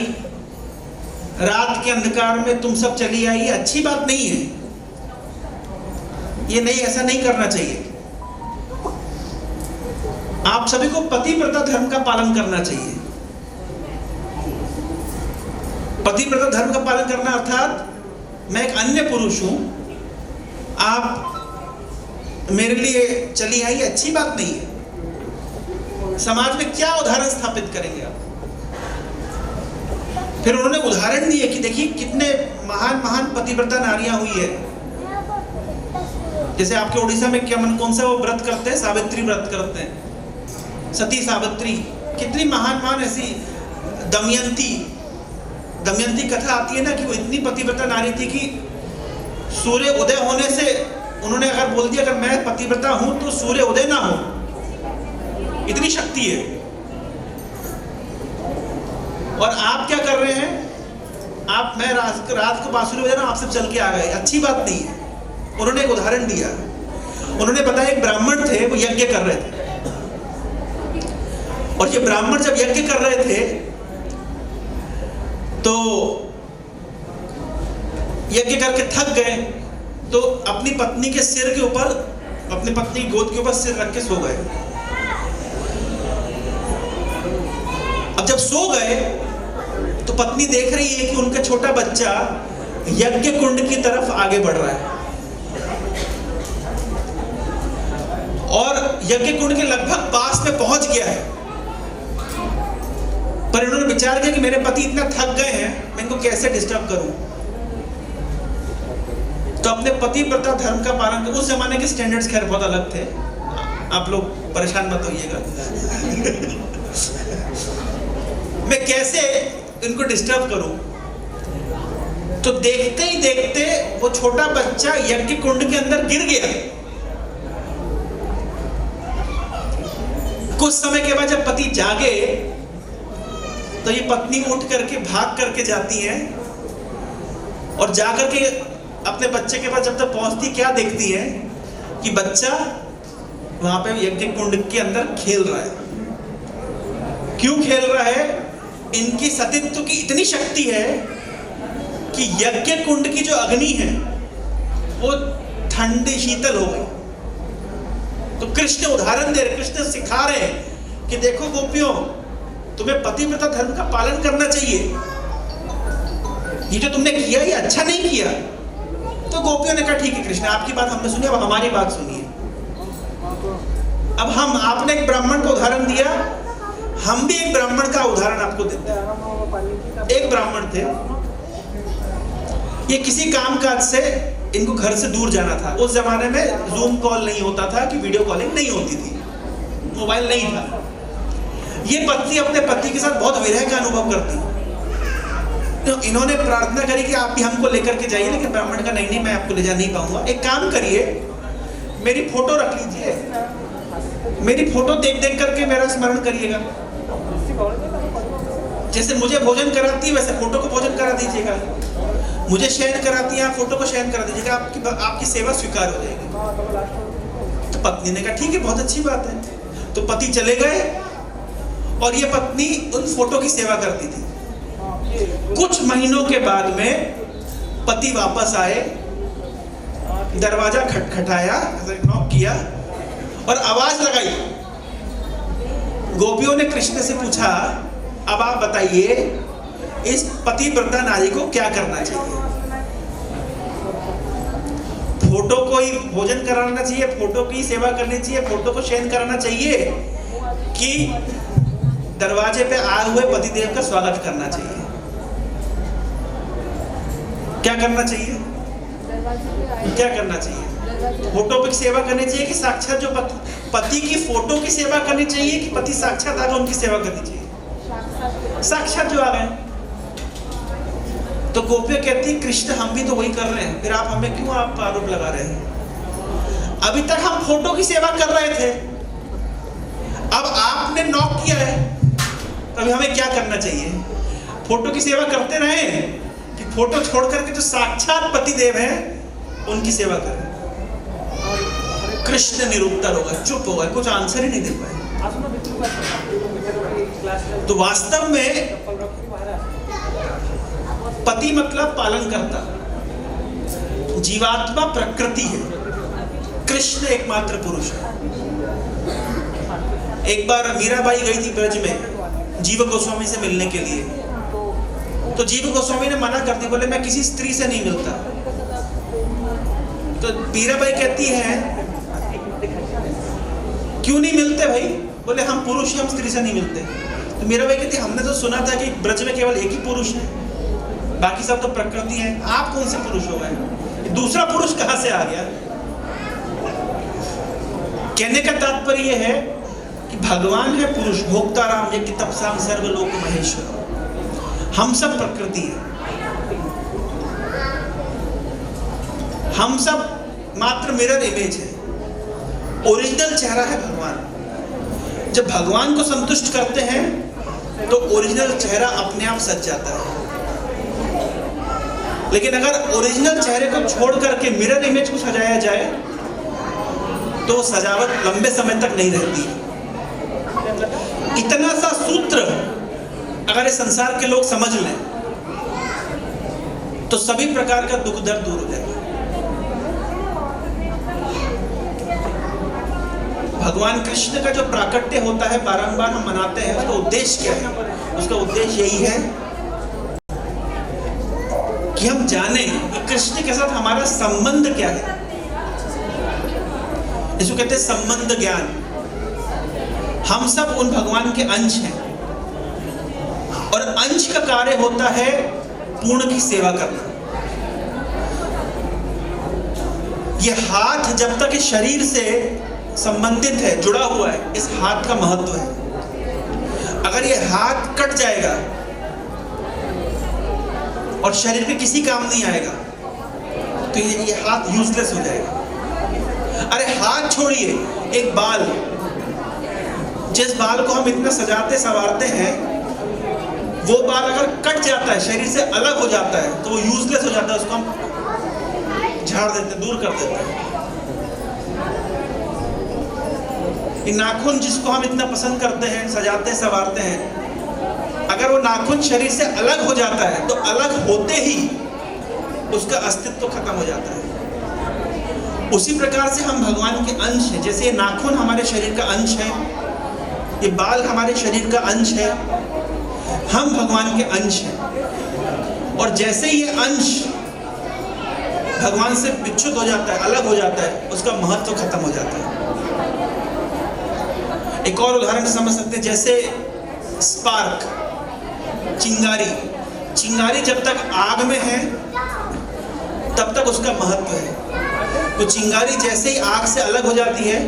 रात के अंधकार में तुम सब चली आई, अच्छी बात नहीं है। ये नहीं, ऐसा नहीं करना चाहिए। आप सभी को पतिव्रता धर्म का पालन करना चाहिए। पतिव्रता धर्म का पालन करना अर्थात मैं एक अन्य पुरुष हूं, आप मेरे लिए चली आई, अच्छी बात नहीं है। समाज में क्या उदाहरण स्थापित करेंगे आप? फिर उन्होंने उदाहरण दिए कि देखिए कितने महान महान पतिव्रता नारियां हुई है। जैसे आपके उड़ीसा में क्या कौन सा वो व्रत करते हैं? सावित्री व्रत करते हैं, सती सावित्री। कितनी महान महान ऐसी दमयंती कथा आती है ना, कि वो इतनी पतिव्रता नारी थी कि सूर्य उदय होने से उन्होंने अगर बोल दिया अगर मैं पतिव्रता हूं तो सूर्य उदय ना हो, इतनी शक्ति है। और आप क्या कर रहे हैं? मैं रात को बांसुरी बजा रहा हूं, आप सब चल के आ गए, अच्छी बात नहीं है। उन्होंने एक उदाहरण दिया। उन्होंने बताया एक ब्राह्मण थे, वो यज्ञ कर रहे थे, और ये ब्राह्मण जब यज्ञ कर रहे थे तो यज्ञ करके थक गए, तो अपनी पत्नी के सिर के ऊपर, अपनी पत्नी की गोद के ऊपर सिर रख के सो गए। अब जब सो गए तो पत्नी देख रही है कि उनका छोटा बच्चा यज्ञ कुंड की तरफ आगे बढ़ रहा है, और यज्ञ कुंड के लगभग पास में पहुंच गया है। पर इन्होंने विचार किया कि मेरे पति इतना थक गए हैं, मैं इनको कैसे डिस्टर्ब करूं। तो अपने पतिव्रता धर्म का पालन कर। उस जमाने के स्टैंडर्ड्स खैर बहुत अलग थे, आप लोग परेशान मत होइएगा। मैं कैसे इनको डिस्टर्ब करूं? तो देखते ही देखते वो छोटा बच्चा यज्ञ कुंड के अंदर गिर गया। कुछ समय के बाद जब पति जागे तो ये पत्नी उठ करके भाग करके जाती है, और जाकर के अपने बच्चे के पास जब तक पहुंचती, क्या देखती है कि बच्चा वहां पे यज्ञ कुंड के अंदर खेल रहा है। क्यों खेल रहा है? इनकी सतीत्व की इतनी शक्ति है कि यज्ञ कुंड की जो अग्नि है वो ठंडी शीतल हो गई। तो कृष्ण उदाहरण दे रहे, कृष्ण सिखा रहे हैं कि देखो गोपियों, तुम्हें पतिव्रता धर्म का पालन करना चाहिए। ये जो तुमने किया ये अच्छा नहीं किया। तो गोपियों ने कहा ठीक है कृष्ण, आपकी बात हमने सुनी, अब हमारी बात सुनिए। अब आपने एक ब्राह्मण का उदाहरण दिया, हम भी एक ब्राह्मण का उदाहरण आपको देते हैं। एक ब्राह्मण थे, ये किसी कामकाज से इनको घर से दूर जाना था। उस जमाने में जूम कॉल नहीं होता था, कि वीडियो कॉलिंग नहीं होती थी, मोबाइल नहीं था। ये पत्नी अपने पति के साथ बहुत विरह का अनुभव करती। तो इन्होंने प्रार्थना करी कि आप भी हमको लेकर के जाइए, लेकिन ब्राह्मण का नहीं, मैं आपको ले जा नहीं पाऊंगा। एक काम करिए, मेरी फोटो रख लीजिए, मेरी फोटो देख देख करके मेरा स्मरण करिएगा। जैसे मुझे भोजन कराती है वैसे फोटो को भोजन करा दीजिएगा, मुझे शयन कराती है आप फोटो को शयन करा दीजिएगा, आपकी सेवा स्वीकार हो जाएगी। तो पत्नी ने कहा ठीक है, बहुत अच्छी बात है। तो पति चले गए, और ये पत्नी उन फोटो की सेवा करती थी। कुछ महीनों के बाद में पति वापस आए, दरवाजा खटखटाया, नॉक किया और आवाज लगाई। गोपियों ने कृष्ण से पूछा, अब आप बताइए इस पतिव्रता नारी को क्या करना चाहिए? फोटो को ही भोजन कराना चाहिए, फोटो की सेवा करनी चाहिए, फोटो को शयन कराना चाहिए, कि दरवाजे पे आए हुए पतिदेव का स्वागत करना चाहिए? क्या करना चाहिए? क्या करना चाहिए? फोटो की सेवा करनी चाहिए कि साक्षात जो पति की फोटो की सेवा करनी चाहिए, कि पति साक्षात आकर उनकी सेवा करनी चाहिए? साक्षात जो आ गए। तो गोपियां कहती है कृष्ण हम भी तो वही कर रहे हैं, फिर आप हमें क्यों आप आरोप लगा रहे हैं? अभी तक हम फोटो की सेवा कर रहे थे, अब आपने नॉक किया है, तो अभी हमें क्या करना चाहिए? फोटो की सेवा करते रहे कि फोटो छोड़ करके जो साक्षात पति देव हैं उनकी सेवा करें? कृष्ण निरुत्तर हो गए, चुप हो गए, कुछ आंसर ही नहीं दे पाए। तो वास्तव में पति मतलब पालन करता, जीवात्मा प्रकृति है, कृष्ण एकमात्र पुरुष है। एक बार मीराबाई गई थी ब्रज में जीव गोस्वामी से मिलने के लिए, तो जीव गोस्वामी ने मना कर दी, बोले मैं किसी स्त्री से नहीं मिलता। तो मीराबाई कहती है क्यों नहीं मिलते भाई? बोले हम पुरुष हैं, हम स्त्री से नहीं मिलते। तो मीराबाई कहती हमने तो सुना था कि ब्रज में केवल एक ही पुरुष है, बाकी सब तो प्रकृति है, आप कौन से पुरुष हो गए? दूसरा पुरुष कहां से आ गया? कहने का तात्पर्य यह है कि भगवान है पुरुष, भोक्ताराम यज्ञ तपसाम सर्वलोक महेश्वर, हम सब प्रकृति है, हम सब मात्र मिरर इमेज है, ओरिजिनल चेहरा है भगवान। जब भगवान को संतुष्ट करते हैं तो ओरिजिनल चेहरा अपने आप सज जाता है। लेकिन अगर ओरिजिनल चेहरे को छोड़ करके मिरर इमेज को सजाया जाए तो सजावट लंबे समय तक नहीं रहती। इतना सा सूत्र अगर इस संसार के लोग समझ लें तो सभी प्रकार का दुख दर्द दूर हो जाएगा। भगवान कृष्ण का जो प्राकट्य होता है, बारंबार हम मनाते हैं, उसका उद्देश्य क्या है? उसका उद्देश्य यही है कि हम जाने कि कृष्ण के साथ हमारा संबंध क्या है। इसको कहते हैं संबंध ज्ञान। हम सब उन भगवान के अंश हैं और अंश का कार्य होता है पूर्ण की सेवा करना। ये हाथ जब तक इस शरीर से संबंधित है, जुड़ा हुआ है, इस हाथ का महत्व है। अगर ये हाथ कट जाएगा और शरीर पे किसी काम नहीं आएगा तो ये हाथ यूजलेस हो जाएगा। अरे हाथ छोड़िए, एक बाल, जिस बाल को हम इतना सजाते संवारते हैं, वो बाल अगर कट जाता है, शरीर से अलग हो जाता है, तो वो यूजलेस हो जाता है, उसको हम झाड़ देते, दूर कर देते हैं। ये नाखून जिसको हम इतना पसंद करते हैं, सजाते संवारते हैं, अगर वो नाखून शरीर से अलग हो जाता है तो अलग होते ही उसका अस्तित्व खत्म हो जाता है। उसी प्रकार से हम भगवान के अंश हैं। जैसे ये नाखून हमारे शरीर का अंश है, ये बाल हमारे शरीर का अंश है, हम भगवान के अंश हैं। और जैसे ये अंश भगवान से विच्युत हो जाता है, अलग हो जाता है, उसका महत्व खत्म हो जाता है। एक और उदाहरण समझ सकते हैं, जैसे स्पार्क, चिंगारी। चिंगारी जब तक आग में है तब तक उसका महत्व है। वो चिंगारी जैसे ही आग से अलग हो जाती है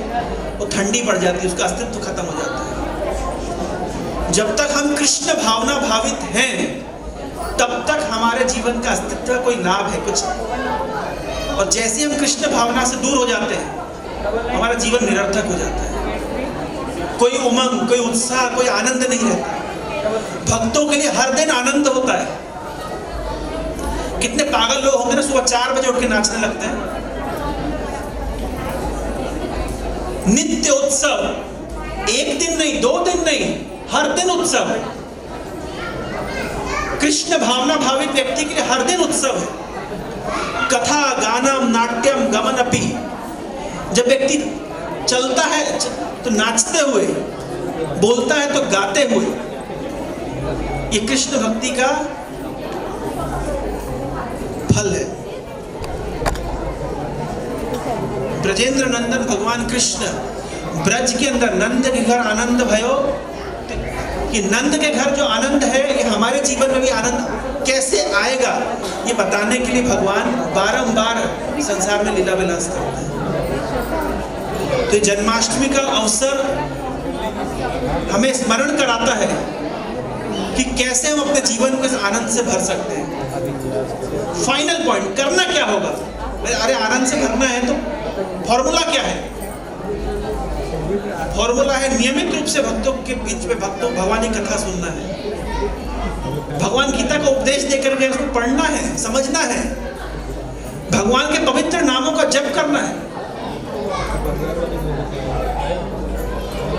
वो ठंडी पड़ जाती है, उसका अस्तित्व खत्म हो जाता है। जब तक हम कृष्ण भावना भावित हैं तब तक हमारे जीवन का अस्तित्व का कोई लाभ है कुछ। और जैसे हम कृष्ण भावना से दूर हो जाते हैं हमारा जीवन निरर्थक हो जाता है। कोई उमंग, कोई उत्साह, कोई आनंद नहीं रहता। भक्तों के लिए हर दिन आनंद होता है। कितने पागल लोग होंगे ना, सुबह 4 बजे उठ के नाचने लगते हैं। नित्य उत्सव, एक दिन नहीं, 2 दिन नहीं, हर दिन उत्सव है। कृष्ण भावना भावित व्यक्ति के लिए हर दिन उत्सव है। कथा, गानम, नाट्यम, गमनपि। जब व्यक्ति चलता है तो नाचते हुए, बोलता है तो गाते हुए, ये कृष्ण भक्ति का फल है। ब्रजेंद्र नंदन भगवान कृष्ण ब्रज के अंदर नंद के घर आनंद भयो, कि नंद के घर जो आनंद है ये हमारे जीवन में भी आनंद कैसे आएगा, ये बताने के लिए भगवान बारंबार संसार में लीला विलास करते हैं। तो जन्माष्टमी का अवसर हमें स्मरण कराता है कि कैसे हम अपने जीवन को इस आनंद से भर सकते हैं। फाइनल पॉइंट करना क्या होगा? अरे आनंद से भरना है तो फॉर्मूला क्या है? फॉर्मूला है नियमित रूप से भक्तों के बीच में भगवान की कथा सुनना है, भगवान गीता का उपदेश देकर के उसको पढ़ना है, समझना है, भगवान के पवित्र नामों का जप करना है,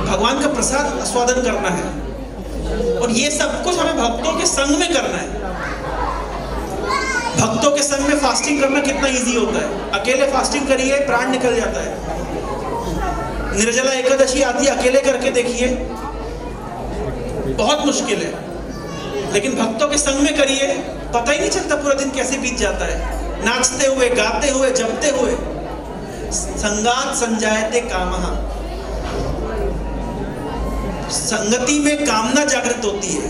भगवान का प्रसाद आस्वादन करना है। और ये सब कुछ हमें भक्तों के संग में करना है। भक्तों के संग में फास्टिंग करना कितना इजी होता है। अकेले फास्टिंग करिए प्राण निकल जाता है। निर्जला एकादशी आती है, अकेले करके देखिए, बहुत मुश्किल है। लेकिन भक्तों के संग में करिए, पता ही नहीं चलता पूरा दिन कैसे बीत जाता है, नाचते हुए, गाते हुए, जपते हुए। संगात संजायते कामः, संगति में कामना जागृत होती है।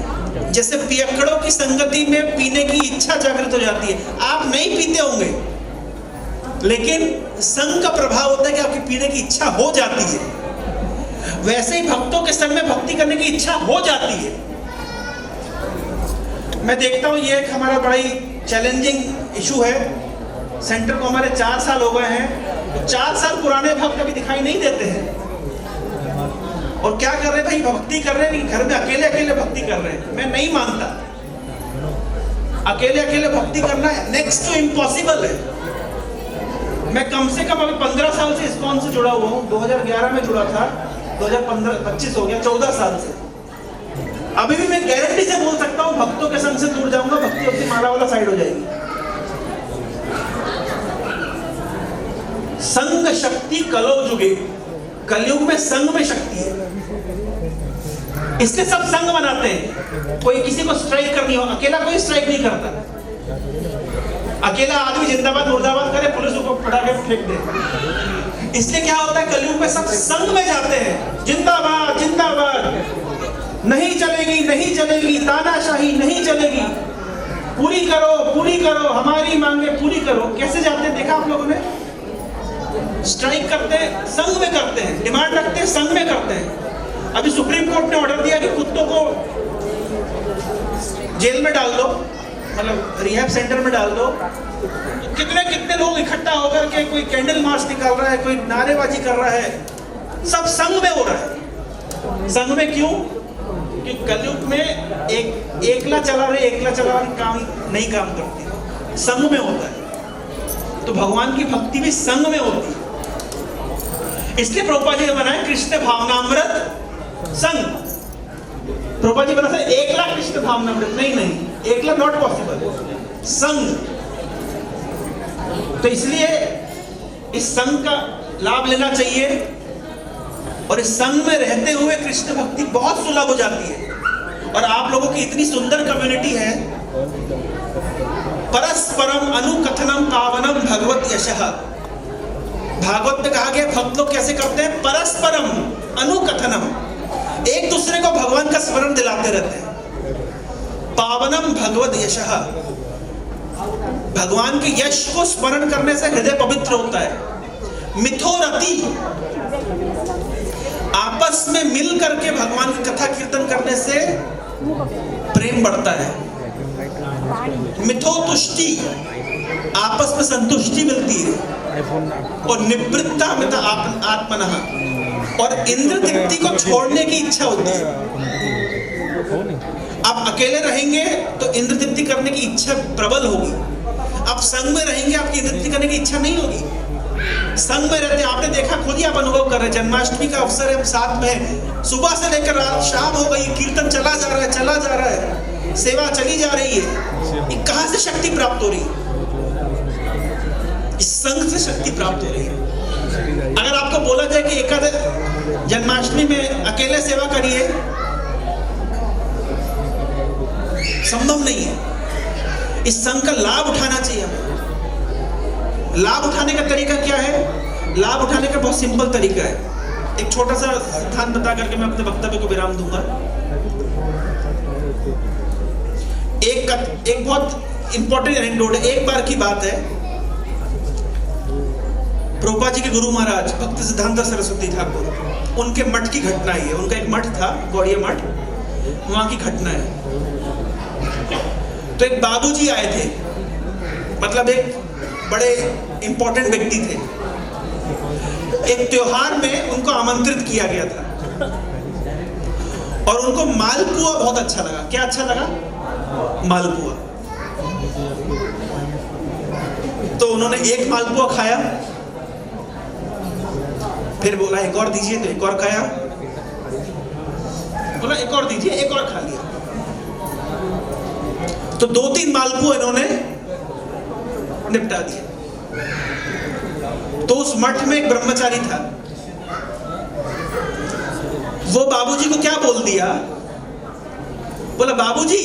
जैसे पियक्कड़ों की संगति में पीने की इच्छा जागृत हो जाती है। आप नहीं पीते होंगे, लेकिन संग का प्रभाव होता है कि आपकी पीने की इच्छा हो जाती है। वैसे ही भक्तों के संग में भक्ति करने की इच्छा हो जाती है। मैं देखता हूँ ये एक हमारा बड़ा ही चैलेंजिंग इशू है। सेंटर को हमारे 4 साल हो गए हैं, 4 साल पुराने भक्त कभी दिखाई नहीं देते हैं। और क्या कर रहे हैं भाई? भक्ति कर रहे हैं, घर में अकेले अकेले भक्ति कर रहे हैं। मैं नहीं मानता, अकेले अकेले भक्ति करना नेक्स्ट टू इम्पॉसिबल है। मैं कम से कम अभी 15 साल से इस्कॉन से जुड़ा हुआ हूँ। 2011 में जुड़ा था, 2025 हो गया, 14 साल से। अभी भी मैं गारंटी से बोल सकता हूँ भक्तों के संग से दूर जाऊंगा, भक्ति अपनी माला वाला साइड हो जाएगी। संग शक्ति कलो जुगे, कलयुग में संग में शक्ति है। इसलिए सब संग बनाते हैं। कोई किसी को स्ट्राइक करनी हो, अकेला कोई स्ट्राइक नहीं करता। अकेला आदमी जिंदाबाद मुर्दाबाद करे, पुलिस को पटा के फेंक दे। इसलिए क्या होता है, कलयुग में सब संग में जाते हैं। जिंदाबाद जिंदाबाद, नहीं चलेगी नहीं चलेगी, तानाशाही नहीं चलेगी, पूरी करो हमारी मांगे पूरी करो। कैसे जाते हैं देखा आप लोगों ने? स्ट्राइक करते हैं, संग में करते हैं, डिमांड रखते हैं, संग में करते हैं। अभी सुप्रीम कोर्ट ने ऑर्डर दिया कि कुत्तों को जेल में डाल दो, मतलब रिहैब सेंटर में डाल दो। तो कितने लोग इकट्ठा होकर के कोई कैंडल मार्च निकाल रहा है, कोई नारेबाजी कर रहा है, सब संग में हो रहा है। संग में क्यों? कि कलयुग में एकला चला काम नहीं काम करती, संग में होता है। तो भगवान की भक्ति भी संग में होती है। इसलिए प्रभुपाद जी ने बनाया कृष्ण भावनामृत संग। प्रभुपाद जी बनाते एकला कृष्ण भावनामृत नहीं, एकला नॉट पॉसिबल, संग। तो इसलिए इस संग का लाभ लेना चाहिए, और इस संग में रहते हुए कृष्ण भक्ति बहुत सुलभ हो जाती है। और आप लोगों की इतनी सुंदर कम्युनिटी है। परस्परम अनुकथनम पावनम भगवत यशः। भागवत में कहा गया भक्त लोग कैसे करते हैं? परस्परम अनुकथनम, एक दूसरे को भगवान का स्मरण दिलाते रहते हैं। पावनम भगवत यशः, भगवान के यश को स्मरण करने से हृदय पवित्र होता है। मिथोरति, आपस में मिल करके भगवान की कथा कीर्तन करने से प्रेम बढ़ता है। मिथो तुष्टि, आपस में संतुष्टि मिलती है। और निवृत्ता मित आत्मनः, और इंद्र तृप्ति को छोड़ने की इच्छा होती है। आप अकेले रहेंगे तो इंद्र तृप्ति करने की इच्छा प्रबल होगी। आप संग में रहेंगे, आपकी इंद्र तृप्ति करने की इच्छा नहीं होगी। संग में रहते, आपने देखा, खुद ही आप अनुभव कर रहे हैं। जन्माष्टमी का अवसर है, हम साथ में, सुबह से लेकर रात शाम हो गई, कीर्तन चला जा रहा है, सेवा चली जा रही है। ये कहां से शक्ति प्राप्त हो रही है? इस संग से शक्ति प्राप्त हो रही है। अगर आपको बोला जाए कि एकादश जन्माष्टमी में अकेले सेवा करिए, संभव नहीं है। इस संग का लाभ उठाना चाहिए हमें। लाभ उठाने का तरीका क्या है? लाभ उठाने का बहुत सिंपल तरीका है। एक छोटा सा सिद्धांत बता करके मैं अपने वक्तव्य को विराम दूंगा। एक बहुत इंपॉर्टेंट एनेक्डोट है। एक बार की बात है, प्रभुपाद जी के गुरु महाराज भक्ति सिद्धांत सरस्वती ठाकुर, उनके मठ की घटना ही है। उनका एक मठ था, गौड़िया मठ, वहां की घटना है। तो एक बाबूजी आए थे, मतलब एक बड़े इंपॉर्टेंट व्यक्ति थे। एक त्योहार में उनको आमंत्रित किया गया था और उनको मालपुआ बहुत अच्छा लगा। क्या अच्छा लगा? मालपुआ। तो उन्होंने एक मालपुआ खाया, फिर बोला एक और दीजिए, तो एक और खाया, बोला एक और दीजिए, एक और खा लिया। तो 2-3 मालपुआ इन्होंने निपटा दिया। तो उस मठ में एक ब्रह्मचारी था, वो बाबूजी को क्या बोल दिया, बोला बाबूजी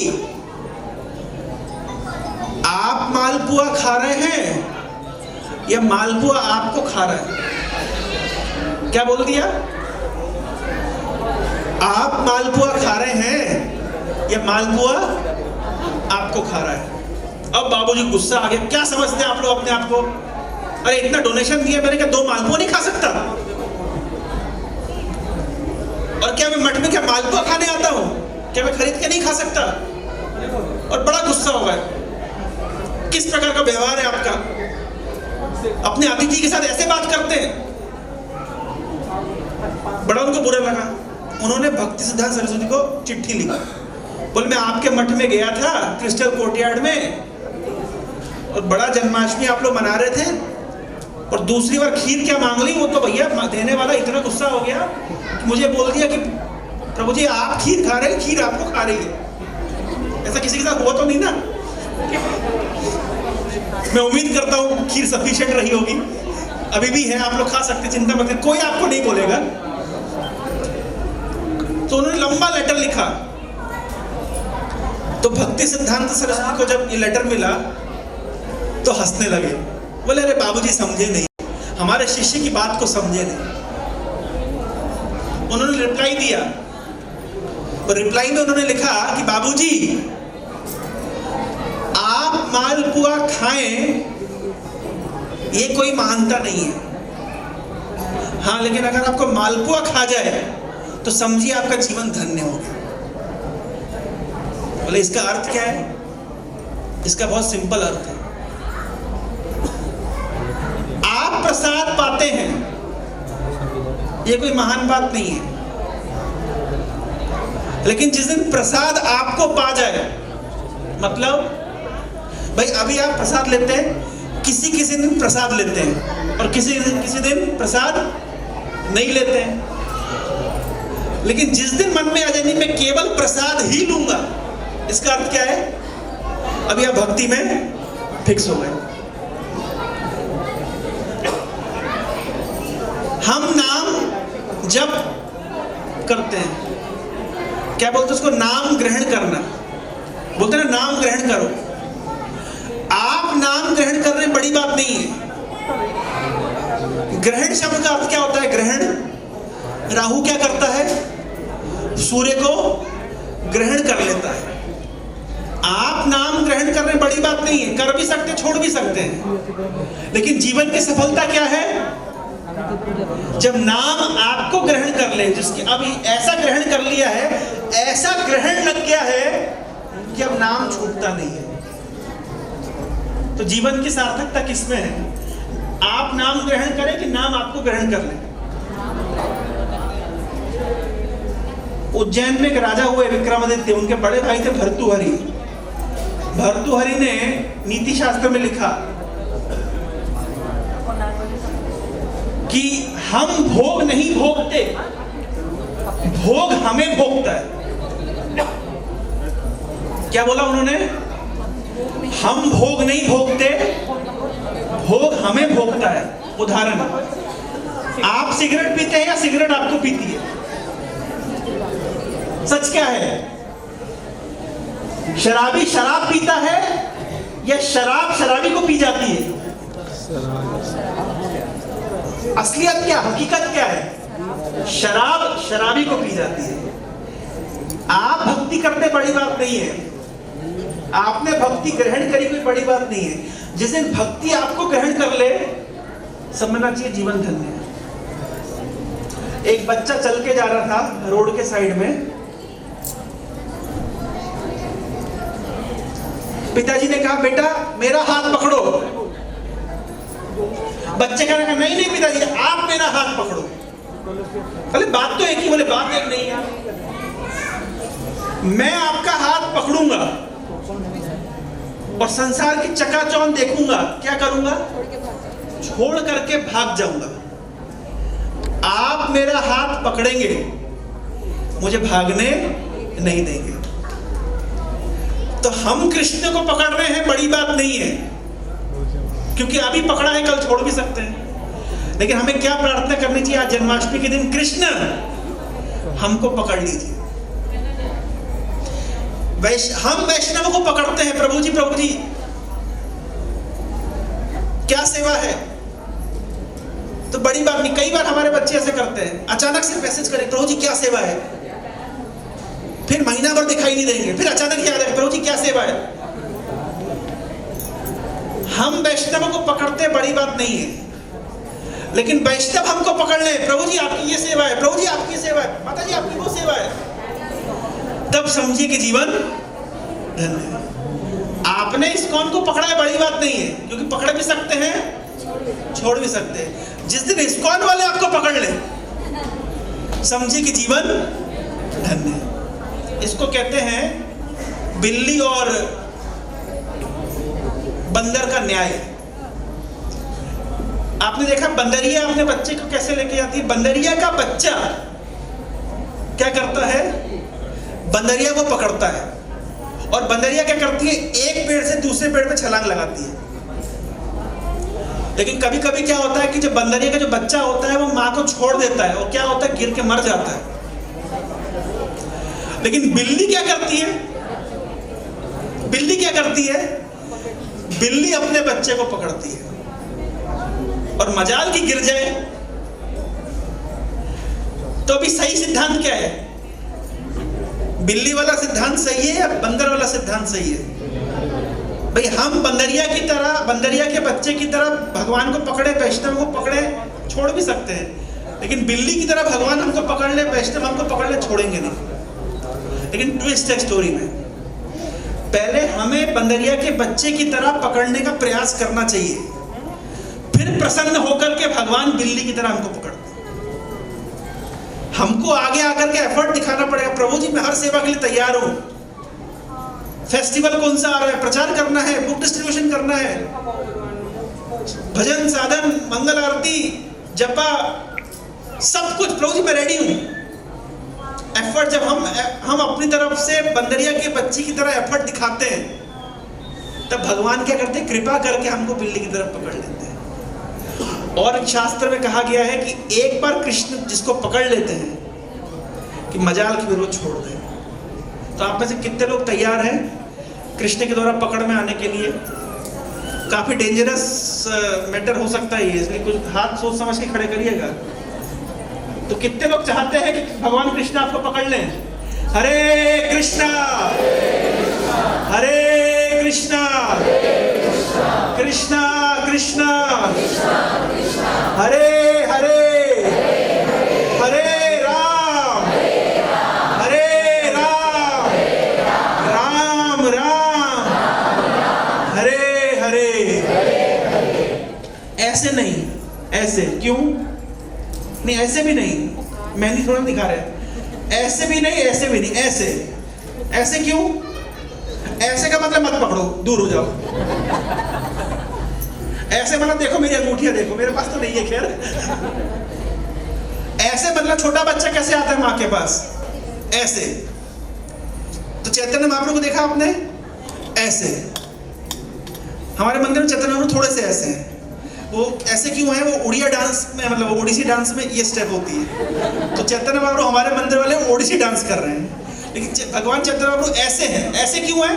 आप मालपुआ खा रहे हैं या मालपुआ आपको खा रहा है? क्या बोल दिया? आप मालपुआ खा रहे हैं या मालपुआ आपको खा रहा है? अब बाबूजी गुस्सा आ गया। क्या समझते हैं आप लोग अपने आप को? अरे इतना डोनेशन दिया मैंने, क्या 2 मालपुआ नहीं खा सकता? और क्या मैं मठ में क्या मालपुआ खाने आता हूं? क्या मैं खरीद के नहीं खा सकता? और बड़ा गुस्सा हो गया। किस प्रकार का व्यवहार है आपका? अपने अतिथि के साथ ऐसे बात करते हैं। बड़ा उनको बुरा लगा। उन्होंने भक्ति सिद्धांत सरस्वती को चिट्ठी लिखी, बोले मैं आपके मठ में गया था क्रिस्टल कोर्टयार्ड में, और बड़ा जन्माष्टमी आप लोग मना रहे थे, और दूसरी बार खीर क्या मांग ली, वो तो भैया देने वाला इतना गुस्सा हो गया कि मुझे बोल दिया कि प्रभु जी आप खीर खा रहे हैं, खीर आपको खा रही है। ऐसा किसी के साथ हुआ तो नहीं ना? मैं उम्मीद करता हूँ खीर सफिशिएंट रही होगी, अभी भी है, आप लोग खा सकते, चिंता मत करिए, कोई आपको नहीं बोलेगा। तो उन्होंने लंबा लेटर लिखा। तो भक्ति सिद्धांत सरस्वती को जब ये लेटर मिला तो हंसने लगे, बोले अरे बाबूजी समझे नहीं, हमारे शिष्य की बात को समझे नहीं। उन्होंने रिप्लाई दिया, और रिप्लाई में उन्होंने लिखा कि बाबूजी आप मालपुआ खाएं ये कोई महानता नहीं है, हाँ लेकिन अगर आपको मालपुआ खा जाए तो समझिए आपका जीवन धन्य हो गया। बोले इसका अर्थ क्या है? इसका बहुत सिंपल अर्थ है, आप प्रसाद पाते हैं ये कोई महान बात नहीं है, लेकिन जिस दिन प्रसाद आपको पा जाए, मतलब भाई अभी आप प्रसाद लेते हैं, किसी किसी दिन प्रसाद लेते हैं और किसी दिन प्रसाद नहीं लेते हैं, लेकिन जिस दिन मन में आ जाए मैं केवल प्रसाद ही लूंगा, इसका अर्थ क्या है? अभी आप भक्ति में फिक्स हो गए। हम नाम जब करते हैं, क्या बोलते हैं उसको? नाम ग्रहण करना, बोलते हैं ना नाम ग्रहण करो। आप नाम ग्रहण कर रहे हैं, बड़ी बात नहीं है। ग्रहण शब्द का अर्थ क्या होता है? ग्रहण, राहु क्या करता है? सूर्य को ग्रहण कर लेता है। आप नाम ग्रहण कर रहे हैं, बड़ी बात नहीं है, कर भी सकते, छोड़ भी सकते हैं, लेकिन जीवन की सफलता क्या है? जब नाम आपको ग्रहण कर ले, जिसके अभी ऐसा ग्रहण कर लिया है, ऐसा ग्रहण लग गया है कि अब नाम छूटता नहीं है। तो जीवन की सार्थकता किसमें है? आप नाम ग्रहण करें कि नाम आपको ग्रहण कर ले। उज्जैन में एक राजा हुए विक्रमादित्य, उनके बड़े भाई थे भर्तृहरि। भर्तृहरि ने नीति शास्त्र में लिखा कि हम भोग नहीं भोगते, भोग हमें भोगता है। क्या बोला उन्होंने? हम भोग नहीं भोगते, भोग हमें भोगता है। उदाहरण, आप सिगरेट पीते हैं या सिगरेट आपको पीती है? सच क्या है? शराबी शराब पीता है या शराब शराबी को पी जाती है? असलियत क्या, हकीकत क्या है? शराब शराबी को पी जाती है। आप भक्ति करते बड़ी बात नहीं है, आपने भक्ति ग्रहण करी कोई बड़ी बात नहीं है। जिस दिन भक्ति आपको ग्रहण कर ले, समझना चाहिए जीवन धन्य है। एक बच्चा चल के जा रहा था रोड के साइड में, पिताजी ने कहा बेटा मेरा हाथ पकड़ो। बच्चे का कहा नहीं नहीं पिताजी आप मेरा हाथ पकड़ो। बोले बात तो एक ही, बोले बात एक नहीं है, मैं आपका हाथ पकड़ूंगा और संसार की चकाचौंध देखूंगा, क्या करूंगा? छोड़ करके भाग जाऊंगा। आप मेरा हाथ पकड़ेंगे, मुझे भागने नहीं देंगे। तो हम कृष्ण को पकड़ रहे हैं, बड़ी बात नहीं है, क्योंकि अभी पकड़ा है कल छोड़ भी सकते हैं। लेकिन हमें क्या प्रार्थना करनी चाहिए? आज जन्माष्टमी के दिन कृष्ण हमको पकड़ लीजिए। हम वैष्णव को पकड़ते हैं, प्रभु जी क्या सेवा है, तो बड़ी बात नहीं। कई बार हमारे बच्चे ऐसे करते हैं, अचानक से मैसेज करें प्रभु जी क्या सेवा है, फिर महीना भर दिखाई नहीं देंगे, फिर अचानक याद आए प्रभु जी क्या सेवा है। हम वैष्णव को पकड़ते बड़ी बात नहीं है, लेकिन वैष्णव हमको पकड़ ले, प्रभु जी आपकी ये सेवा है, प्रभु जी आपकी सेवा है, माता जी आपकी वो सेवा है, तब समझिए कि जीवन धन्य है। आपने इस्कॉन को पकड़ा है बड़ी बात नहीं है, क्योंकि पकड़ भी सकते हैं छोड़ भी सकते हैं। जिस दिन इस्कॉन वाले आपको पकड़ ले, समझिए कि जीवन धन्य है। इसको कहते हैं बिल्ली और बंदर का न्याय। आपने देखा बंदरिया अपने बच्चे को कैसे लेके जाती है? बंदरिया का बच्चा क्या करता है? बंदरिया को पकड़ता है, और बंदरिया क्या करती है? एक पेड़ से दूसरे पेड़ पे छलांग लगाती है। लेकिन कभी कभी क्या होता है कि जो बंदरिया का जो बच्चा होता है वो माँ को छोड़ देता है, और क्या होता है? गिर के मर जाता है। लेकिन बिल्ली क्या करती है? बिल्ली क्या करती है? बिल्ली अपने बच्चे को पकड़ती है, और मजाल की गिर जाए तो अभी सही सिद्धांत क्या है? बिल्ली वाला सिद्धांत सही है या बंदर वाला सिद्धांत सही है? भाई हम बंदरिया की तरह, बंदरिया के बच्चे की तरह भगवान को पकड़े, वैष्णव को पकड़े, छोड़ भी सकते हैं। लेकिन बिल्ली की तरह भगवान हमको पकड़ ले, वैष्णव हमको पकड़ ले, छोड़ेंगे नहीं। लेकिन ट्विस्ट है स्टोरी में, पहले हमें बंदरिया के बच्चे की तरह पकड़ने का प्रयास करना चाहिए, फिर प्रसन्न होकर के भगवान बिल्ली की तरह हमको पकड़ते। हमको आगे आकर के एफर्ट दिखाना पड़ेगा, प्रभु जी मैं हर सेवा के लिए तैयार हूं। फेस्टिवल कौन सा आ रहा है, प्रचार करना है, बुक डिस्ट्रीब्यूशन करना है, भजन साधन, मंगल आरती, जपा, सब कुछ प्रभु जी मैं रेडी हूं। एफर्ट जब हम अपनी तरफ से बंदरिया के बच्चे की तरह एफर्ट दिखाते हैं, तब भगवान क्या करते हैं? कृपा करके हमको बिल्ली की तरफ पकड़ लेते हैं। और शास्त्र में कहा गया है कि एक बार कृष्ण जिसको पकड़ लेते हैं कि मजाल की वो छोड़ दें। तो आप में से कितने लोग तैयार हैं कृष्ण के द्वारा पकड़ में आने के लिए? काफी डेंजरस मैटर हो सकता है ये, इसलिए कुछ हाथ सोच समझ के खड़े करिएगा। तो कितने लोग चाहते हैं कि भगवान कृष्ण आपको पकड़ लें? हरे कृष्णा हरे कृष्णा कृष्णा कृष्णा हरे हरे हरे राम हरे राम राम राम हरे हरे। ऐसे नहीं, ऐसे क्यों नहीं? ऐसे भी नहीं, मेहंदी थोड़ा दिखा रहे, ऐसे भी नहीं, ऐसे भी नहीं, ऐसे ऐसे क्यों? ऐसे का मतलब मत पकड़ो, दूर हो जाओ। ऐसे मतलब देखो मेरी अंगूठियां देखो, मेरे पास तो नहीं है खैर। ऐसे मतलब छोटा बच्चा कैसे आता है माँ के पास? ऐसे। तो चैतन्य महाप्रभु को देखा आपने? ऐसे। हमारे मंदिर में चैतन्य महाप्रभु थोड़े से ऐसे हैं। वो ऐसे क्यों है? वो उड़िया डांस में, मतलब ओडिसी डांस में ये स्टेप होती है। तो चैतन्य महाप्रभु हमारे मंदिर वाले ओडिसी डांस कर रहे हैं, लेकिन भगवान चैतन्य महाप्रभु ऐसे हैं। ऐसे क्यों है?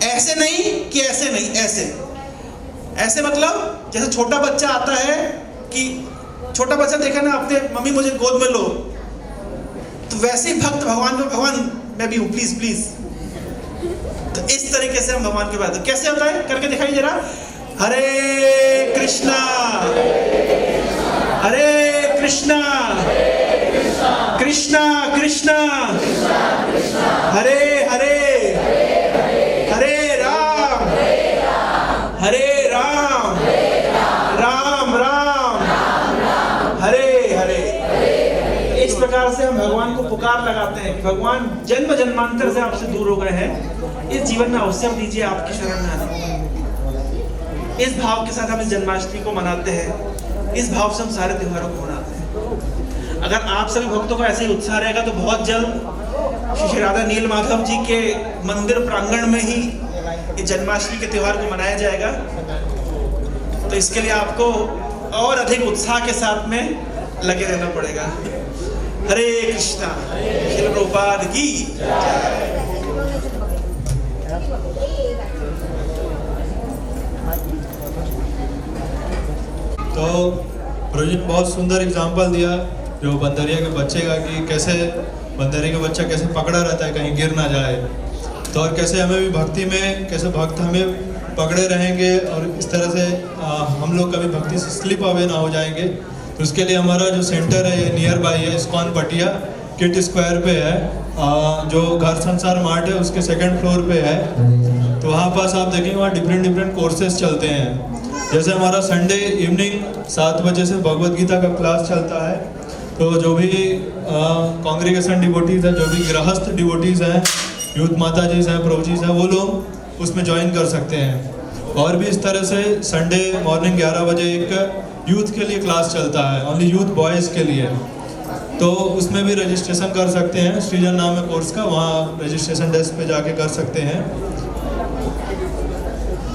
ऐसे नहीं कि ऐसे नहीं, ऐसे। ऐसे मतलब जैसे छोटा बच्चा आता है कि छोटा बच्चा देखा ना, अपने मम्मी मुझे गोद में लो, तो वैसे ही भक्त भगवान को, भगवान मैं भी हूँ, प्लीज प्लीज। तो इस तरीके से हम भगवान के बात, कैसे होता है करके दिखाइए जरा। हरे कृष्णा हरे कृष्णा कृष्णा कृष्णा हरे हरे हरे राम राम राम हरे हरे। इस प्रकार से हम भगवान को पुकार लगाते हैं कि भगवान जन्म जन्मांतर से आपसे दूर हो गए हैं, इस जीवन में अवसर दीजिए आपकी शरण में आने। इस भाव के साथ हम इस जन्माष्टमी को मनाते हैं, इस भाव से हम सारे त्योहारों को मनाते हैं। अगर आप सभी भक्तों का ऐसे ही उत्साह रहेगा तो बहुत जल्द श्री राधा नील माधव जी के मंदिर प्रांगण में ही इस जन्माष्टमी के त्योहार को मनाया जाएगा। तो इसके लिए आपको और अधिक उत्साह के साथ में लगे रहना पड़ेगा। हरे कृष्णा। श्रील प्रभुपाद की तो प्रवीण बहुत सुंदर एग्जाम्पल दिया जो बंदरिया के बच्चे का, कि कैसे बंदरिया का बच्चा कैसे पकड़ा रहता है कहीं गिर ना जाए। तो और कैसे हमें भी भक्ति में, कैसे भक्त हमें पकड़े रहेंगे और इस तरह से हम लोग कभी भक्ति से स्लिप अवे ना हो जाएंगे। तो उसके लिए हमारा जो सेंटर है ये नियर बाई है, इस्कॉन पटिया किट स्क्वायर पे है, जो घर संसार मार्ट है उसके 2nd फ्लोर पे है। तो वहाँ पास आप देखेंगे वहाँ डिफरेंट कोर्सेज चलते हैं। जैसे हमारा संडे इवनिंग 7 बजे से भगवद गीता का क्लास चलता है। तो जो भी कांग्रेगेशन डिवोटीज हैं, जो भी गृहस्थ डिवोटीज हैं, यूथ माता जी हैं, प्रभु जी हैं, वो लोग उसमें ज्वाइन कर सकते हैं। और भी इस तरह से संडे मॉर्निंग 11 बजे एक यूथ के लिए क्लास चलता है, ओनली यूथ बॉयज़ के लिए। तो उसमें भी रजिस्ट्रेशन कर सकते हैं, सृजन नाम है कोर्स का, वहाँ रजिस्ट्रेशन डेस्क पे जाके कर सकते हैं।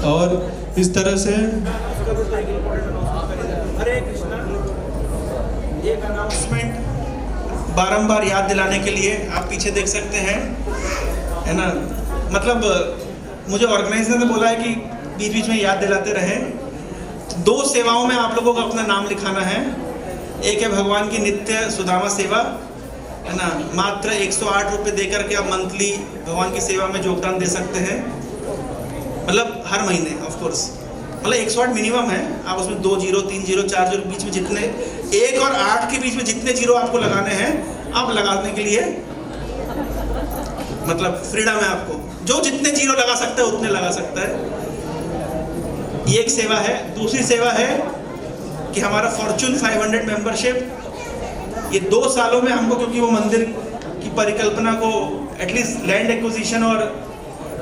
और इस तरह से हरे कृष्णा। एक अनाउंसमेंट बारंबार याद दिलाने के लिए आप पीछे देख सकते हैं, है ना। मतलब मुझे ऑर्गेनाइजर ने बोला है कि बीच बीच में याद दिलाते रहें। 2 सेवाओं में आप लोगों को अपना नाम लिखाना है। एक है भगवान की नित्य सुदामा सेवा, है ना, मात्र 108 रुपये देकर के आप मंथली भगवान की सेवा में योगदान दे सकते हैं, मतलब हर महीने ऑफ कोर्स, मतलब 108 मिनिमम है। आप उसमें 2 0 3 0 4 0 बीच में जितने 1 और 8 के बीच में जितने जीरो आपको लगाने हैं आप लगाने के लिए मतलब फ्रीडम है आपको, जो जितने जीरो लगा सकता है उतने लगा सकता है। ये एक सेवा है। दूसरी सेवा है कि हमारा फॉर्चून 500 मेंबरशिप, ये 2 सालों में हमको, क्योंकि वो मंदिर की परिकल्पना को एटलीस्ट लैंड एक्विजिशन और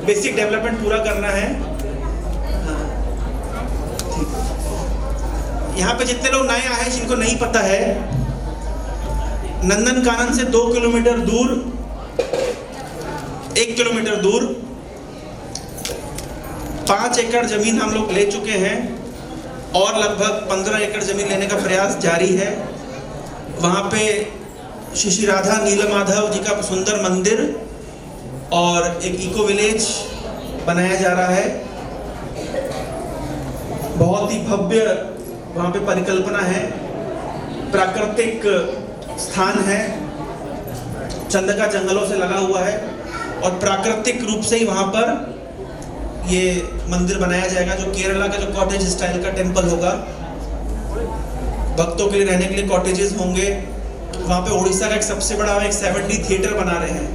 बेसिक डेवलपमेंट पूरा करना है। हाँ, यहाँ पे जितने लोग नए आए हैं जिनको नहीं पता है, नंदन कानन से 2 किलोमीटर दूर, 1 किलोमीटर दूर 5 एकड़ जमीन हम लोग ले चुके हैं और लगभग 15 एकड़ जमीन लेने का प्रयास जारी है। वहाँ पे श्री राधा नील माधव जी का सुंदर मंदिर और एक इको विलेज बनाया जा रहा है। बहुत ही भव्य वहाँ पे परिकल्पना है, प्राकृतिक स्थान है, चंदका जंगलों से लगा हुआ है और प्राकृतिक रूप से ही वहाँ पर ये मंदिर बनाया जाएगा, जो केरला का जो कॉटेज स्टाइल का टेम्पल होगा। भक्तों के लिए रहने के लिए कॉटेजेस होंगे। वहाँ पे उड़ीसा का एक सबसे बड़ा एक 7D थिएटर बना रहे हैं।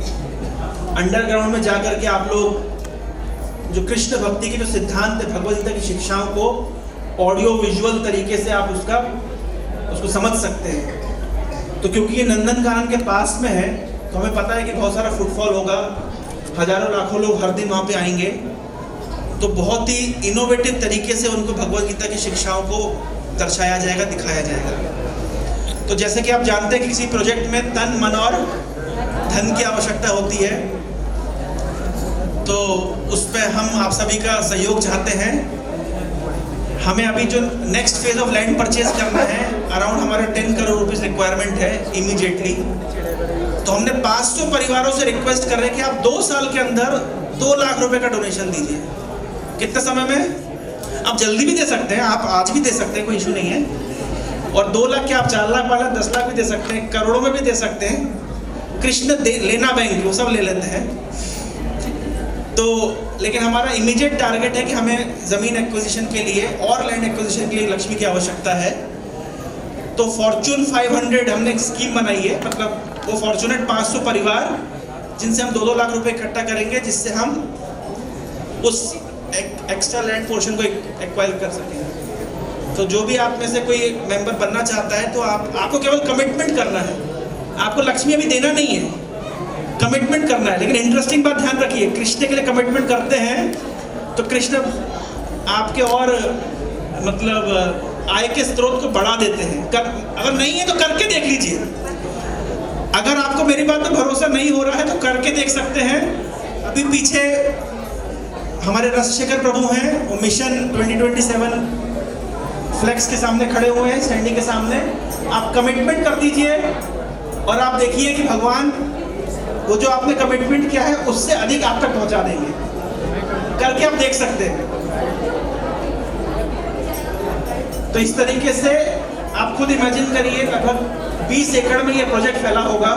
अंडरग्राउंड में जाकर के आप लोग जो कृष्ण भक्ति के जो सिद्धांत है, भगवद गीता की शिक्षाओं को ऑडियो विजुअल तरीके से आप उसको समझ सकते हैं। तो क्योंकि ये नंदन कानन के पास में है तो हमें पता है कि बहुत सारा फुटफॉल होगा, हजारों लाखों लोग हर दिन वहाँ पे आएंगे। तो बहुत ही इनोवेटिव तरीके से उनको भगवद गीता की शिक्षाओं को दर्शाया जाएगा, दिखाया जाएगा। तो जैसे कि आप जानते हैं कि किसी प्रोजेक्ट में तन, मन और धन की आवश्यकता होती है, तो उस पर हम आप सभी का सहयोग चाहते हैं। हमें अभी जो next phase of land purchase करना है, अराउंड हमारा 10 करोड़ रुपीस रिक्वायरमेंट है इमीडिएटली। तो हमने 500 परिवारों से रिक्वेस्ट कर रहे हैं कि आप 2 साल के अंदर 2 लाख रुपए का डोनेशन दीजिए। कितने समय में? आप जल्दी भी दे सकते हैं, आप आज भी दे सकते हैं, कोई इशू नहीं है। और 2 लाख क्या, आप 4 लाख, 5 लाख, 10 लाख भी दे सकते हैं, करोड़ों में भी दे सकते हैं। कृष्ण लेना बैंक वो सब ले लेते हैं। तो लेकिन हमारा इमीडिएट टारगेट है कि हमें ज़मीन एक्विजिशन के लिए और लैंड एक्विजिशन के लिए लक्ष्मी की आवश्यकता है। तो फॉर्चून 500 हमने एक स्कीम बनाई है, मतलब वो फॉर्चूनेट 500 परिवार जिनसे हम 2-2 लाख रुपए इकट्ठा करेंगे, जिससे हम उस एक्स्ट्रा लैंड पोर्शन को एक्वायर कर सकें। तो जो भी आप में से कोई मेंबर बनना चाहता है तो आपको केवल कमिटमेंट करना है, आपको लक्ष्मी अभी देना नहीं है, कमिटमेंट करना है। लेकिन इंटरेस्टिंग बात ध्यान रखिए, कृष्ण के लिए कमिटमेंट करते हैं तो कृष्ण आपके और मतलब आय के स्रोत को बढ़ा देते हैं। अगर नहीं है तो करके देख लीजिए। अगर आपको मेरी बात पे भरोसा नहीं हो रहा है तो करके देख सकते हैं। अभी पीछे हमारे रसशेखर प्रभु हैं, वो मिशन 2027 फ्लेक्स के सामने खड़े हुए हैं, स्टैंडिंग के सामने। आप कमिटमेंट कर दीजिए और आप देखिए कि भगवान वो जो आपने कमिटमेंट किया है उससे अधिक आप तक पहुंचा देंगे। करके आप देख सकते हैं। तो इस तरीके से आप खुद इमेजिन करिए, लगभग 20 एकड़ में ये प्रोजेक्ट फैला होगा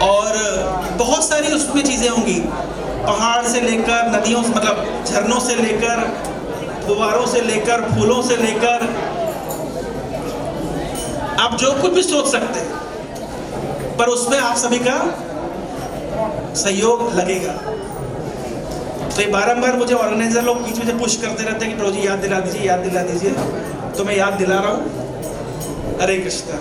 और बहुत सारी उसमें चीज़ें होंगी, पहाड़ से लेकर नदियों, मतलब झरनों से लेकर फुवारों से लेकर फूलों से लेकर आप जो कुछ भी सोच सकते हैं, पर उसमें आप सभी का सहयोग लगेगा। तो ये बारंबार मुझे ऑर्गेनाइजर लोग बीच में से पुश करते रहते हैं कि प्रभु जी याद दिला दीजिए, याद दिला दीजिए। तो मैं याद दिला रहा हूँ। हरे कृष्णा।